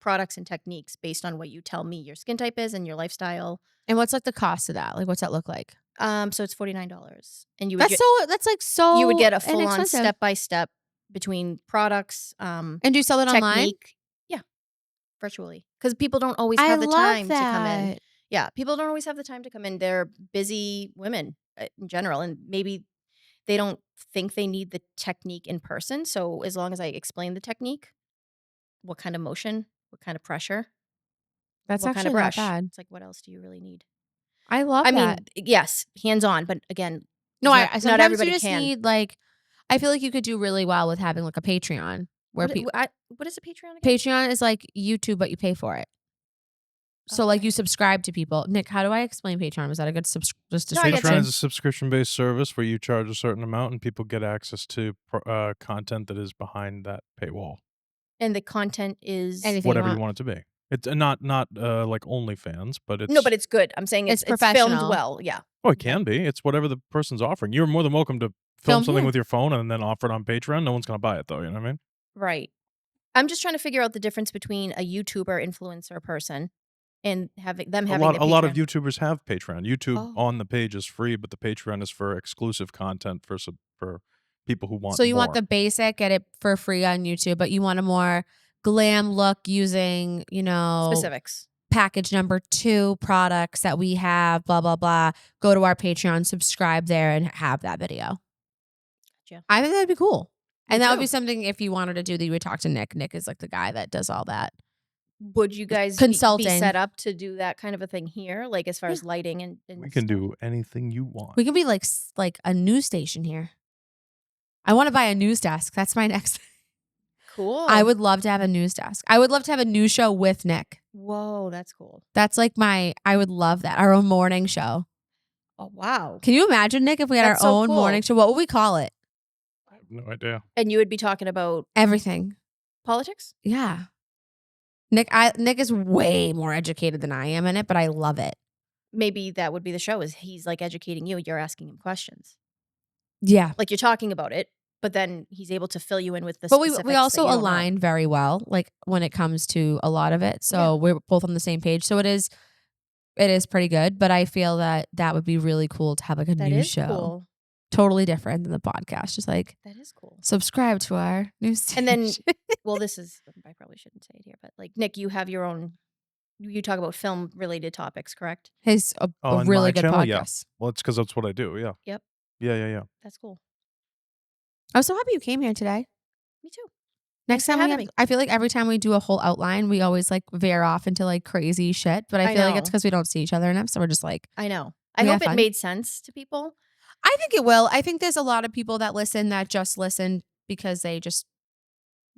products and techniques based on what you tell me your skin type is and your lifestyle. And what's like the cost of that? Like what's that look like? So it's $49, and you would That's like so you would get a full-on inexpensive. step-by-step between products, And do you sell it online? technique. Yeah, virtually, because people don't always have the time to come in. Yeah, people don't always have the time to come in. They're busy women in general, and maybe they don't think they need the technique in person. So as long as I explain the technique, what kind of motion, what kind of pressure, That's what actually kind of brush, not bad. it's like, what else do you really need? I love I that. mean, yes, hands on, but again, No, not, sometimes not everybody you just can. need like. I feel like you could do really well with having like a Patreon where What is a Patreon again? Patreon is like YouTube, but you pay for it. So like you Okay. subscribe to people. Nick, how do I explain Patreon? Was that a good just No, I get description? Patreon you. is a subscription-based service where you charge a certain amount and people get access to content that is behind that paywall. And the content is Anything Whatever you want. want it to be. It's not like OnlyFans, but it's no, but it's good. I'm saying It's it's filmed professional. well. Yeah. oh, it can be. It's whatever the person's offering. You're more than welcome to film something here. with your phone and then offer it on Patreon. No one's gonna buy it though. You know what I mean? Right. I'm just trying to figure out the difference between a YouTuber influencer person and having A having lot of Patreon. YouTubers have Patreon. YouTube Oh. on the page is free, but the Patreon is for exclusive content for people who want. So you want more. the basic, get it for free on YouTube, but you want a more glam look using, specifics. package number 2 products that we have, blah, blah, blah. Go to our Patreon, subscribe there and have that video. Gotcha. I think that'd be cool. And that would too. be something if you wanted to do that, you would talk to Nick. Nick is like the guy that does all that. Would you guys Consulting. be set up to do that kind of a thing here, like as far as lighting and We can stuff? do anything you want. We can be like a news station here. I want to buy a news desk. That's my next. Cool. I would love to have a news desk. I would love to have a news show with Nick. Whoa, that's cool. That's like I would love that. Our own morning show. Oh, wow. Can you imagine, Nick, if we had our That's so own morning cool. show? What would we call it? I have no idea. And you would be talking about Everything. politics? Yeah. Nick is way more educated than I am in it, but I love it. Maybe that would be the show, is he's, like, educating you, you're asking him questions. Yeah. Like, you're talking about it, but then he's able to fill you in with the But specifics we that also you don't know. align very well, like, when it comes to a lot of it. So Yeah. we're both on the same page. So it is pretty good, but I feel that that would be really cool to have, like, a That news is show. cool. Totally different than the podcast. Just, like, That is cool. subscribe to our news station. And then well, this is I probably shouldn't say it here, but, like, Nick, you have your own you talk about film-related topics, correct? His a On really my good channel, yeah. podcast. Well, it's because that's what I do. Yeah. Yep. Yeah. That's cool. I'm so happy you came here today. Me too. Next Thanks for time having me. I feel like every time we do a whole outline, we always like veer off into like crazy shit. But I I feel like it's know. because we don't see each other enough. So we're just like, I know. I We hope have it fun. made sense to people. I think it will. I think there's a lot of people that listen that just listen because they just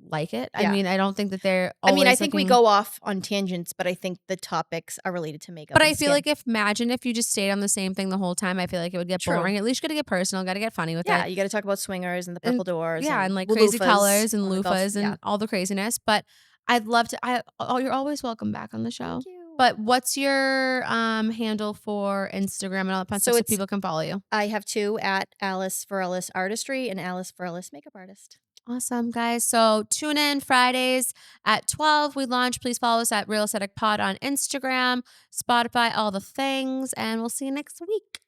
like it. I Yeah. mean, I don't think that they're I always mean, I think we looking- go off on tangents, but I think the topics are related to makeup. But and I feel skin. like imagine if you just stayed on the same thing the whole time, I feel like it would get True. boring. At least you got to get personal, got to get funny with yeah, it. you got to talk about swingers and the And- purple doors. Yeah, and like loofahs crazy colors and on the golf- loofahs and yeah. all the craziness. But I'd love to. You're always welcome back on the show. Thank you. But what's your handle for Instagram and all that fun So stuff so it's- people can follow you? I have two, at Alice Varelas Artistry and Alice Varelas Makeup Artist. Awesome, guys. So tune in Fridays at 12. We launch. Please follow us at Real Aesthetic Pod on Instagram, Spotify, all the things. And we'll see you next week.